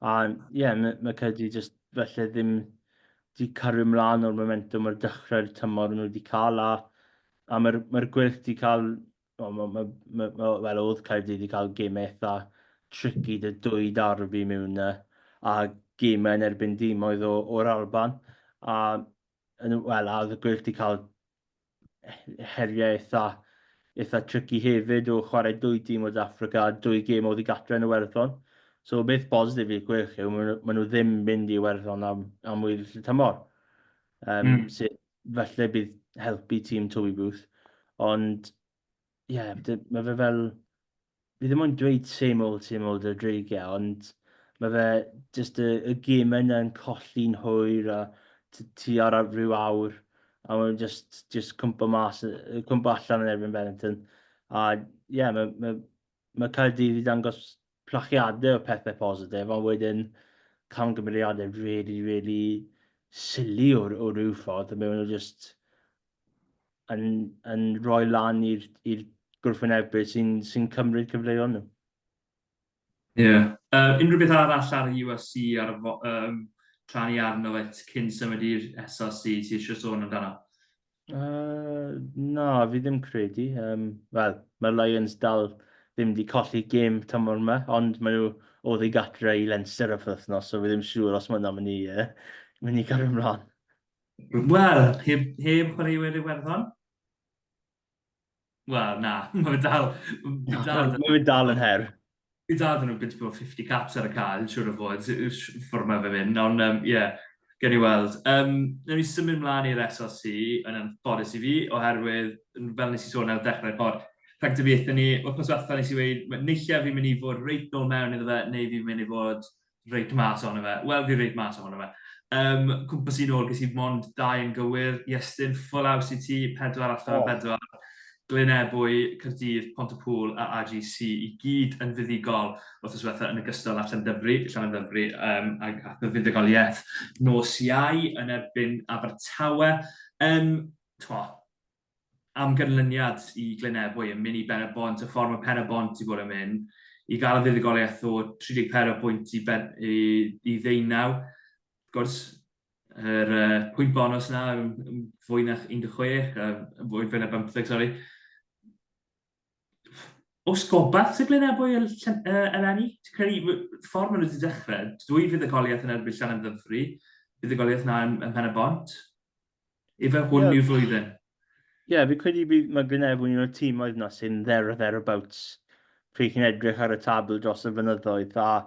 A ie, mae Caerdydd jyst felly ddim wedi cario ymlaen o'r momentum o'r dechrau'r tymor nhw wedi cael, a mae'r gweilch wedi cael, wel, oedd Caerdydd wedi cael gemau eitha tricky dy 2 darbi mewn a gemau yn erbyn dîmoedd o'r Alban. A oedd y gweilch wedi cael heriau eitha tricky hefyd o chwarae 2 dîm o'r Africa a 2 gêm oedd i gatre yn Iwerddon. So beth bositif i'r gweilch yw, maen nhw ddim mynd i Iwerddon am wyl y tymor. Sydd falle bydd helpu tîm Toby Booth. Ond ie, mae fe fel... Fi ddim ond dweud same old y dreigiau, ond mae fe jyst y gemau yna'n colli'n hwyr a ti ar rhyw awr. a maen just cwmpo allan yn erbyn Benetton. A ie, mae Caerdydd i dangos plachiadau o pethau positif, ond wedyn camgymeriadau really silly o ryw ffordd, a maen nhw just yn rhoi lan i'r gwrthwynebydd sy'n cymryd cyfleoedd nhw. Ie. Unrhyw beth arall ar y UFC ar y tra ni arno fe cyn symud i'r SRC ti eisiau sôn amdano? Na, fi ddim credu. Wel, mae Lions dal ddim wedi colli gêm tymor yma, ond maen nhw oedd ei gatre i Leinster y wythnos, so fi ddim siŵr os maen nhw'n mynd i gael ymlaen. Wel, heb chwaraewyr Iwerddon? Wel, na, mae fe dal... Mae'n dal yn her. Fi dal dyn nhw'n byd bod 50 caps ar y cael, siwr o fod, ffordd mae fe mynd, ond ie, gen i weld. Newn ni symud mlaen i'r SLC yn anffodus i fi, oherwydd, fel nes i sôn ar dechrau'r pod, rhag dybiaethau ni, wythnos diwethaf nes i weid, neilliau fi'n mynd i fod reit nôl mewn iddo fe, neu fi'n mynd i fod reit mas ono fe. Wel, fi reit mas ono fe. Cwmpas i nôl, ges i mond 2 yn gywir, Iestyn, full house i ti, 4 allan 4. Blaenorol, Caerdydd, Pontypool a AGC i gyd yn fuddigol wythnos diwethaf yn ogystal â Llandyfri, a fuddigoliaeth nos Iau yn erbyn Abertawe. Am gynlyniad i Blaenorol yn mynd i Ben y Bont, y ffordd mae Pen y Bont i bod yn mynd, i gael y fuddigoliaeth o 34 pwynt i 19. Gwrs, yr pwynt bonus yna, fwy na 16, fwy na 15, sori. Os gobaith sy'n Blaenorol eleni, ti'n credu ffordd maen nhw wedi dechrau, 2 fuddigoliaeth yn erbyn Llanymddyfri, fuddigoliaeth na yn Pen y Bont. Efe hwn yw'r flwyddyn. Ie, fi credu mae Blaenorol yn o'r tîm oedd yna sy'n thereabouts pryd chi'n edrych ar y tabl dros y fynyddoedd, a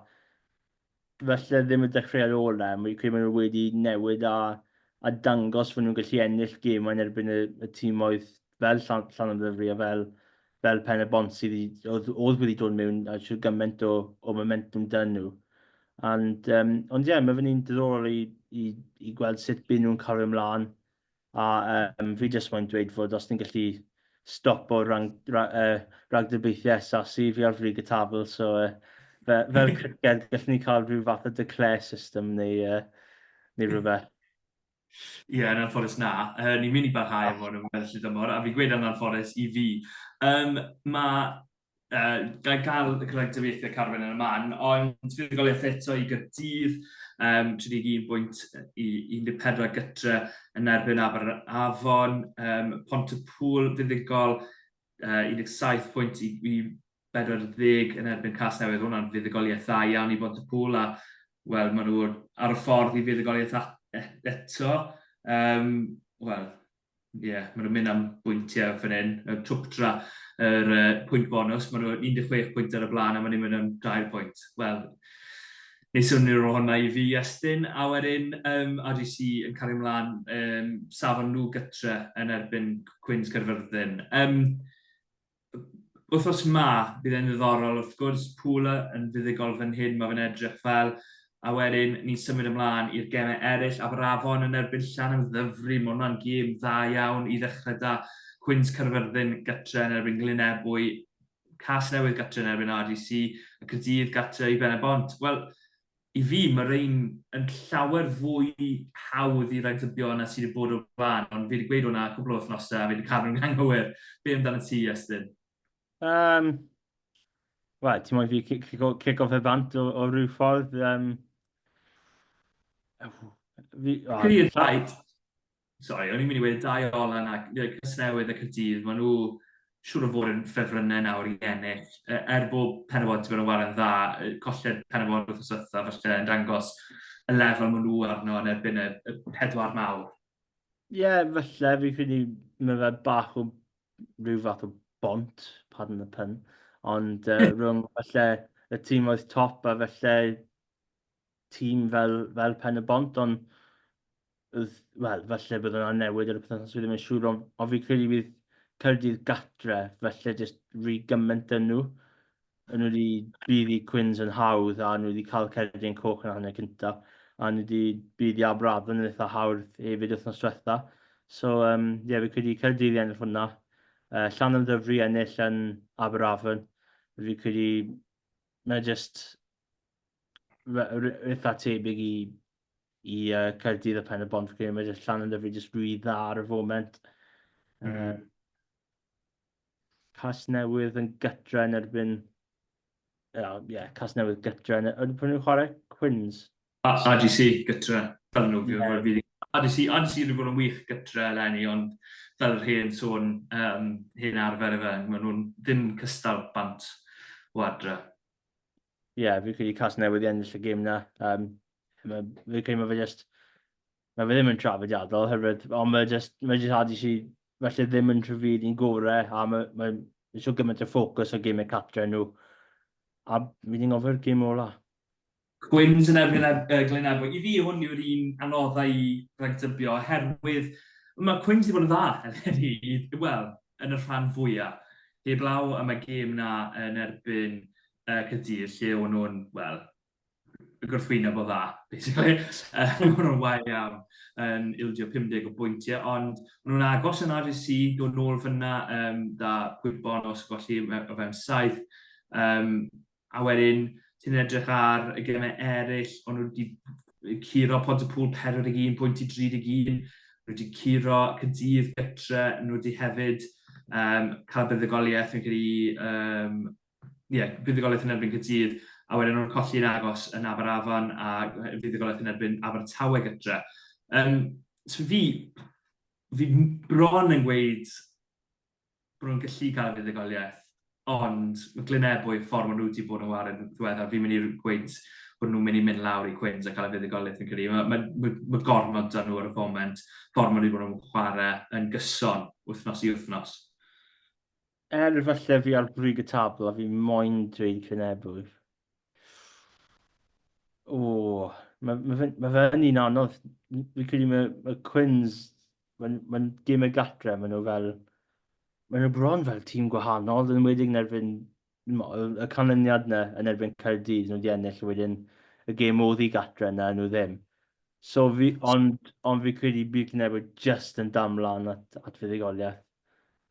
felly ddim yn dechrau ar ôl am, fi'n credu maen nhw wedi newid a dangos fod nhw'n gallu ennill gêm yn erbyn y tîm oedd fel Llanymddyfri a fel Pen y Bont sydd oedd wedi dod mewn a siw gymaint o momentum dyn nhw. Ond ie, mae fy'n diddorol i gweld sut byd nhw'n cario ymlaen. A fi jyst mae'n dweud fod os ni'n gallu stopo rhagdybiaethau SRC fi ar frig y tabl, so fel criced gallwn ni cael rhyw fath o declare system neu rhywbeth. Ie, yn anffodus na. Ni'n mynd i barhau am hwn yn felly dymor, a fi'n gweud yn anffodus i fi. Gael rhagdybiaethau Carwyn yn y man, ond fuddigoliaeth eto i Gaerdydd, 31 pwynt i 14 gytre yn erbyn Afon, Pontypool fuddigol 17 pwynt i 40 yn erbyn Casnewydd. Hwna'n fuddigoliaeth dda iawn i Pontypool, a wel, maen nhw ar y ffordd i fuddigoliaeth eto. Wel, ie, maen nhw'n mynd am bwyntiau fan hyn, twp tra yr pwynt bonus, maen nhw 16 pwynt ar y blaen a maen nhw'n mynd am 2 pwynt. Wel, nes yw'n o'r hwnna i fi, Iestyn, a wedyn AGC yn cario ymlaen safon nhw gytre yn erbyn Queen's Carfyrddin. Wythnos ma, bydd e'n ddiddorol, wrth gwrs, Pwla yn fuddigol fan hyn, mae fe'n edrych fel, a wedyn ni'n symud ymlaen i'r gemau eraill, Afon yn erbyn Llanymddyfri, mae hwnna'n gêm dda iawn i ddechrau da. Queen's Carfyrddin gytre yn erbyn Blaenorol, Casnewydd gytre yn erbyn AGC, a Caerdydd gytre i Ben y Bont. Wel, i fi, mae'r ein yn llawer fwy hawdd i rhaid na sydd wedi bod o'r blaen, ond fi wedi gweud hwnna cwbl o wythnosau, a fi wedi cael nhw'n anghywir. Be amdano ti, Iestyn? Wel, ti'n moyn fi cic off y bant o ryw ffordd? Credu y rhaid. Sorry, o'n i'n mynd i wedi 2 ola yna, Casnewydd a Caerdydd, maen nhw siŵr o fod yn ffefrynnau nawr i ennill. Bod Pen y Bont yn waren dda, colled Pen y Bont wrth yswtha, falle yn dangos y lefel maen nhw arno yn erbyn y 4 mawr. Ie, falle, fi credu mae fe bach o rhyw fath o bont, pardon the pun, ond rhwng falle y tîm oedd top a falle tîm fel Pen y Bont, ond wel, falle bydd yna newid ar y pethau sydd ddim yn siŵr, ond fi credu bydd Caerdydd gatre, felly jyst rhy gymaint yn nhw. Yn nhw wedi bydd i Quins yn hawdd, a nhw wedi cael Cerdyn Coch yn hanner cyntaf, a nhw wedi bydd i Afon yn eitha hawdd hefyd wythnos diwetha. So, fi credu Caerdydd i ennill hwnna. Llan am ddyfru ennill yn Aberafon. Fi credu, mae just eitha tebyg i Caerdydd y pen y bont. Fi credu mae just llan am ddyfru just rhy dda ar y foment. Casnewydd yn gytra yn erbyn... Casnewydd gytra yn erbyn... Pwy nhw'n chwarae? Quins? RGC gytra, fel nhw fi. RGC wedi bod yn wych gytra eleni, ond fel yr hen sôn, hen arfer fe, maen nhw'n ddim cystal bant o adra. Fi credu Casnewydd i ennill y gêm na. Fi credu mae fe just... Mae fe ddim yn trafodiadol, hefyd, ond mae just RGC felly ddim yn trafod i'n gorau, a mae'n siw gymaint o ffocws o gymau catra nhw. A fi ddim gofio'r gêm ola. Quins yn erbyn Glenabwy. I fi hwn yw'r un anoddau i rhagdybio, oherwydd mae Quins wedi bod yn dda eleni, wel, yn y rhan fwyaf. Heb law am y gêm na yn erbyn Caerdydd, lle o'n nhw'n, wel, y gwrthwyneb o dda, basically. O'n nhw'n wael iawn yn ildio 50 o bwyntiau, ond o'n nhw'n agos yn RGC, dod nôl fyna, da Gwybon os golli o fewn 7. A wedyn, ti'n edrych ar y gemau eraill, ond nhw wedi curo Pontypool 41 pwynt i 31, nhw wedi curo Caerdydd gytre, nhw wedi hefyd cael buddugoliaeth yn credu, buddugoliaeth yn erbyn Caerdydd, a wedyn nhw'n colli'n agos yn Aberafon a buddugoliaeth yn erbyn Abertawe gytre. So fi bron yn gweud bod nhw'n gallu cael buddugoliaeth, ond mae Glenabwy ffordd maen nhw wedi bod yn wario ddiweddar, fi'n mynd i gweud bod nhw'n mynd i mynd lawr i Quins a cael y fuddugoliaeth yn credu. Mae gormod dan nhw ar y foment, ffordd maen nhw wedi bod yn chwarae yn gyson wythnos i wythnos. Falle fi ar brig y tabl a fi moyn dweud Glenabwy. Mae fe yn un anodd. Fi credu mae Quins, mae'n gymau gatre, maen nhw fel... Maen nhw bron fel tîm gwahanol, yn wedi'i yn erbyn y canlyniad yna yn erbyn Caerdydd, nhw wedi ennill wedyn y gêm oedd i gatre yna, nhw ddim. So ond fi credu bydd Glenabwy just yn damlan at fuddugoliaeth.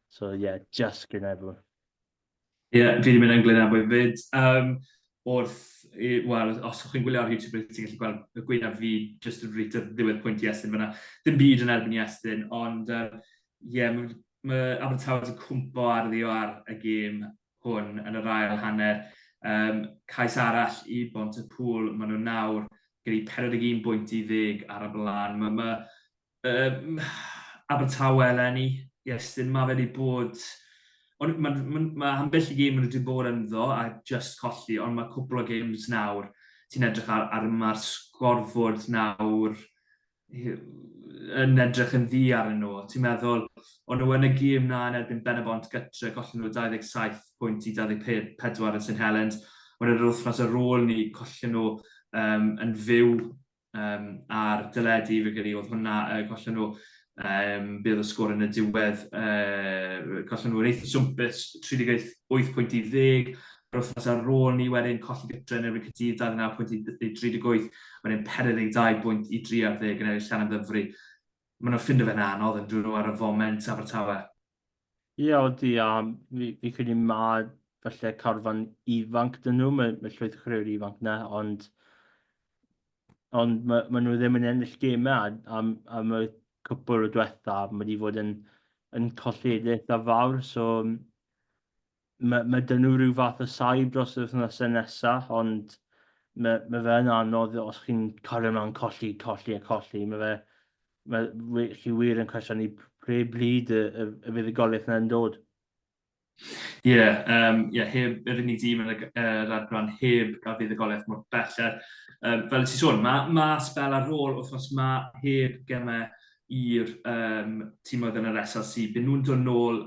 So just Glenabwy. Fi wedi mynd yn Glenabwy fyd. Wel, os chi'n gwylio ar YouTube, ti'n gallu gweld y gweinaf fi just yn reit ar ddiwedd pwynt Iestyn fyna. Dim byd yn erbyn Iestyn, ond mae Abertawe wedi cwmpo arddio ar y gêm hwn yn yr ail hanner. Cais arall i Pontypool, maen nhw nawr gyda 41 bwynt i 10 ar y blaen. Mae Abertawe eleni, Iestyn, mae wedi bod... Mae ambell i gêm maen nhw wedi bod yn ddo a just colli, ond mae cwbl o games nawr. Ti'n edrych ar mae'r sgorfod nawr yn edrych yn ddi arnyn nhw. Ti'n meddwl, ond nhw yn y gêm na yn erbyn Benebont gytre, gollen nhw 27 pwynt i 24 yn St Helens. Ond yr wythnos ar ôl ni, collen nhw yn fyw ar dyledu, fe gyda oedd hwnna, collen nhw bydd y sgôr yn y diwedd, collen nhw yn eitha swmpus, 38 pwynt i 10. Yr wythnos ar ôl ni wedyn colli gytre yn erbyn Caerdydd 29 pwynt i 38, wedyn 42 pwynt i 3 ar 10 yn ennill llan am ddyfru. Maen nhw'n ffindo fe'n anodd yn dod nhw ar y foment Abertawe. Odi, a fi credu mae falle carfan ifanc dyn nhw, mae llwyth o chwaraewyr ifanc na, ond maen nhw ddim yn ennill gemau, a mae cwpl o diwetha, mae wedi fod yn colledydd a fawr, so mae dyn nhw rhyw fath o saib dros y wythnosau nesaf, ond mae fe yn anodd os chi'n cario mewn colli. Mae chi wir yn cwestiwn i pre blid y fuddugoliaeth yna'n dod. Heb yr unig dîm yn yr adran heb gael fuddugoliaeth mor belled. Fel ti sôn, mae spel ar ôl wythnos mae heb gemau i'r tîmoedd yn yr SLC. Byd nhw'n dod nôl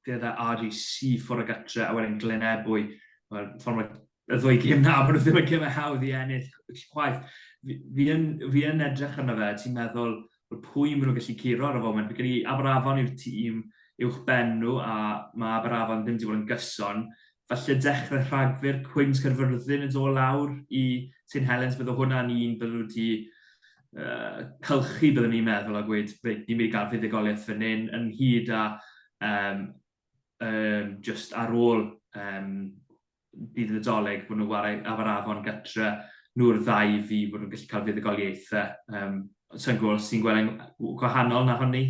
gyda RGC ffordd o gatre a wedyn Glenabwy. Y ddwy gêm na, bod nhw ddim yn gemau hawdd i ennill chwaith. Fi yn edrych arno fe, ti'n meddwl pwy maen nhw'n gallu curo ar y foment. Fi gyda Aberafon yw'r tîm uwch ben nhw, a mae Aberafon ddim wedi bod yn gyson. Falle dechrau rhagfyr Quins Caerfyrddin yn dod lawr i St Helens, bydd o hwnna'n un bydd nhw wedi cylchu byddwn ni'n meddwl a gweud, reit, ni'n mynd i gael fuddugoliaeth fan hyn, yn hyd a just ar ôl bydd y Nadolig bod nhw'n wario ar afon gytre, nhw'r ddau fi bod nhw'n gallu cael fuddugoliaethau. Sy'n gwybod os ti'n gweld gwahanol na hynny?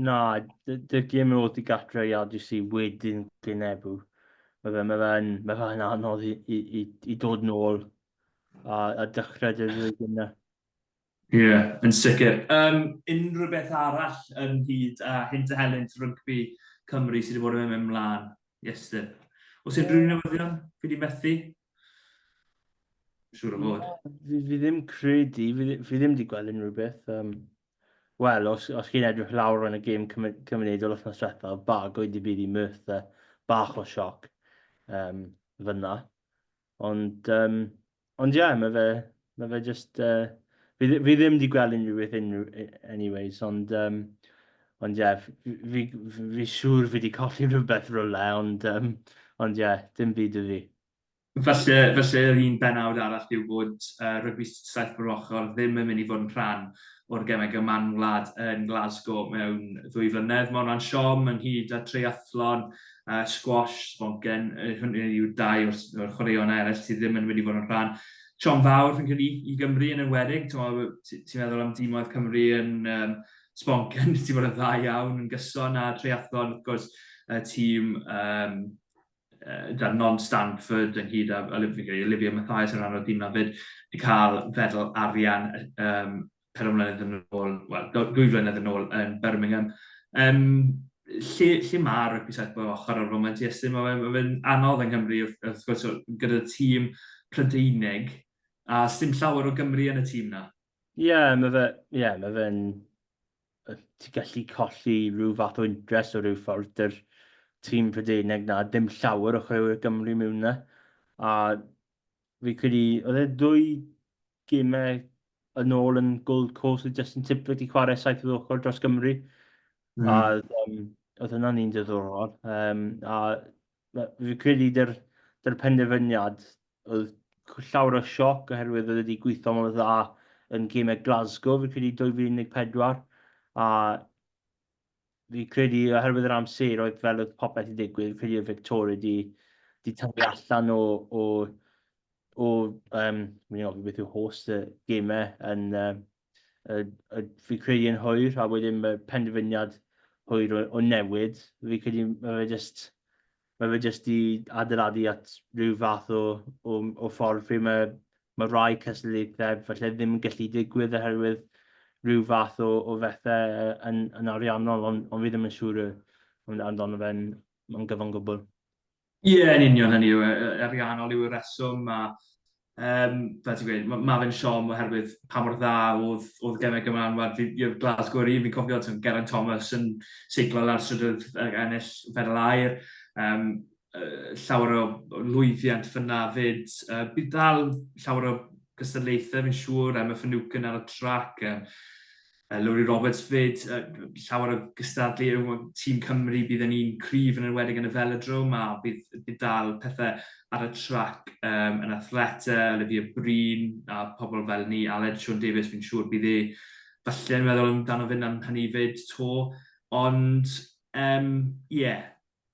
Na, dy gêmau oedd i gatre i RGC wedyn Gynebw. Mae fe'n anodd i dod nôl a dechrau dy ddwy yna. Ie, yn sicr. Unrhyw beth arall yn hyd a hynt a helynt rygbi Cymru sydd wedi bod yn mynd mlaen, Iestyn? Os unrhyw newyddion wedi methu? Siwr o fod. Fi ddim credu, fi ddim wedi gweld unrhyw beth. Wel, os chi'n edrych lawr yn y gêm cymunedol wythnos diwethaf, bag oedd i byd i myth bach o sioc fyna. Ond ie, mae fe just... fi ddim wedi gweld unrhyw beth anyways, ond ie, fi siŵr fi wedi colli rhywbeth rhywle, ond ie, dim byd y fi. Falle yr un benawd arall yw bod rygbi saith o'r ochr ddim yn mynd i fod yn rhan o'r gemau gymanwlad yn Glasgow mewn 2 flynedd. Mae hwnna'n siom yn hyd a triathlon, squash, sponken, hynny yw 2 o'r chwaraeon eraill sydd ddim yn mynd i fod yn rhan. Siom fawr fi'n credu i Gymru yn enwedig. Ti'n meddwl am dîmoedd Cymru yn sponken, ti'n bod yn dda iawn yn gyson a triathlon, wrth gwrs, tîm dan non-Stanford yn hyd a Olivia Mathias yn rhan o'r dîm na fyd i cael fedal arian 4 mlynedd yn ôl, wel, 2 flynedd yn ôl yn Birmingham. Lle mae'r rygbi saith o'r ochr o'r foment, Iestyn? Mae fe'n anodd yng Nghymru, wrth gwrs, gyda tîm Prydeinig, a dim llawer o Gymru yn y tîm na. Ie, mae fe'n... Ti'n gallu colli rhyw fath o interest o ryw ffordd yr tîm Prydeinig na, dim llawer o chwaraewyr Gymru mewn na. A fi credu, oedd e 2 gemau yn ôl yn Gold Coast oedd Justin Tipford i chwarae saith o'r ochr dros Gymru. A oedd hwnna'n un diddorol. A fi credu dy'r penderfyniad oedd llawer o sioc oherwydd oedd wedi gweithio mor dda yn gemau Glasgow, fi credu 2014. A fi credu oherwydd yr amser oedd fel oedd popeth i digwydd, fi credu oedd Victoria di tyfu allan mi'n ofyn beth yw host y gemau fi credu yn hwyr, a wedyn mae penderfyniad hwyr o newid. Fi credu mae fe just i adeiladu at rhyw fath o ffordd lle mae rai cystadlaethau falle ddim yn gallu digwydd oherwydd rhyw fath o bethau yn ariannol, ond fi ddim yn siŵr amdano fe'n gyfan gwbl. Ie, yn union hynny yw, ariannol yw y reswm, a fel ti'n gweud, mae fe'n siom oherwydd pa mor dda oedd gemau gymanwlad. Glasgow fi'n cofio Geraint Thomas yn seiclo lawr strydoedd ennill fedal aur. Llawer o lwyddiant fyna fyd. Bydd dal llawer o gystadlaethau fi'n siŵr, Emma Finucane ar y trac, Lowry Roberts fyd, llawer o gystadlu, tîm Cymru bydd yn un cryf yn enwedig yn y velodrome, a bydd dal pethau ar y trac yn athleta, Olivia Breen a pobl fel ni, Aled Sean Davies fi'n siŵr bydd falle yn meddwl amdano fynd am hynny fyd to, ond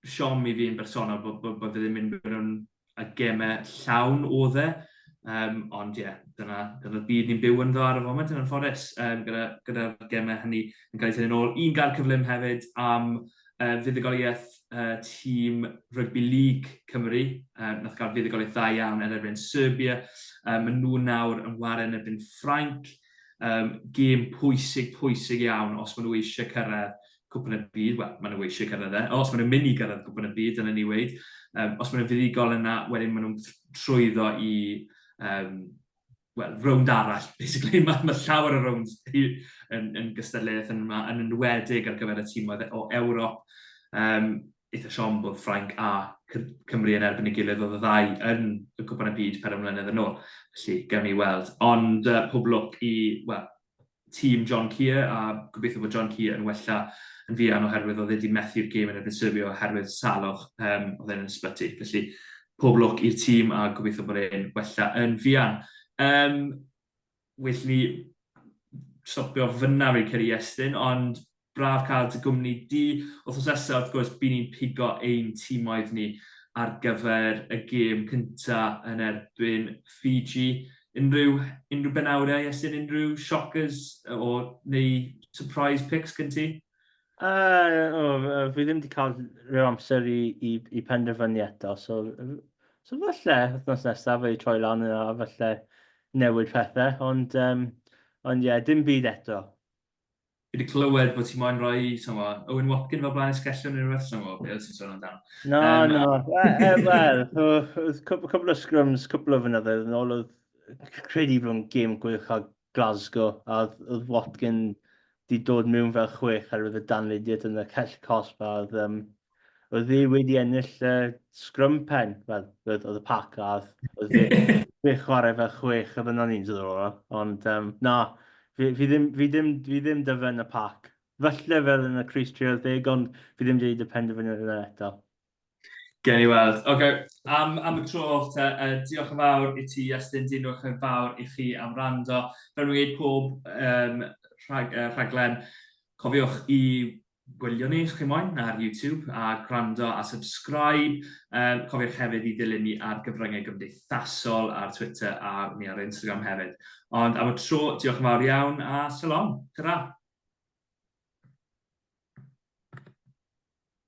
siom i fi'n bersonol bod fe ddim mynd mewn y gemau llawn o dde. Ond dyna'r byd ni'n byw yn ddo ar y foment yn anffodus, gyda'r gemau hynny yn cael ei tynnu nôl. Un gan cyflym hefyd am fuddugoliaeth tîm Rugby League Cymru, nath gael fuddugoliaeth dda iawn yn erbyn Serbia. Maen nhw nawr yn waren yn erbyn Ffrainc, gêm pwysig iawn os maen nhw eisiau cyrraedd cwpan y byd, wel, maen nhw eisiau cyrraedd os maen nhw'n mynd i cyrraedd cwpan y byd, dyna ni weid. Os maen nhw'n fuddugol yna, wedyn maen nhw'n trwyddo i rownd arall, basically. Mae llawer o rownds yn gystadleuaeth yn enwedig ar gyfer y tîmoedd o Ewrop. Eitha siom bod Ffrainc a Cymru yn erbyn ei gilydd oedd y ddau yn y cwpan y byd 4 mlynedd yn ôl. Felly, gawn ni weld. Ond pob lwc i tîm John Keir, a gobeithio bod John Keir yn wella yn fuan oherwydd oedd wedi methu'r gêm yn erbyn Serbia oherwydd salwch oedd e'n ysbyty. Felly, pob lwc i'r tîm a gobeithio bod e'n wella yn fuan. Well ni stopio fyna fi'n credu Iestyn, ond braf cael dy gwmni di. Wythnos nesaf, wrth gwrs, bydd ni'n pigo ein tîmoedd ni ar gyfer y gêm cyntaf yn erbyn Fiji. Unrhyw benawdau, Iestyn, unrhyw shockers neu surprise picks gen ti? Fi ddim wedi cael rhyw amser i penderfynu eto, so falle wythnos nesaf fe i troi lan a falle newid pethau, ond ie, dim byd eto. Fi wedi clywed bod ti'n moyn rhoi Owen Watkin fel blaen esgellion neu rhywbeth, beth sy'n sôn amdano. No. Wel, cwbl o scrums, cwbl o fynyddoedd yn ôl, oedd credu bod yn gêm gwych a Glasgow, a oedd Watkin di dod mewn fel 6 ar y danlidiad yn y cell cosp, a oedd hi wedi ennill scrum pen, wel, oedd y pac, a oedd fe chwarae fel 6, oedd yna'n un diddorol, ond na, fi ddim dyfyn y pac. Falle fel yn y Cris 30, ond fi ddim wedi penderfynu yna eto. Gen i weld. Am y tro, diolch yn fawr i ti, Iestyn, diolch yn fawr i chi am rando. Fel rwy'n gweud pob rhaglen, cofiwch i gwylio ni, os chi moyn, ar YouTube, a gwrando a subscribe. Cofiwch hefyd i ddilyn ni ar gyfryngau gymdeithasol ar Twitter a ni ar Instagram hefyd. Ond am y tro, diolch yn fawr iawn, a salon. Tara!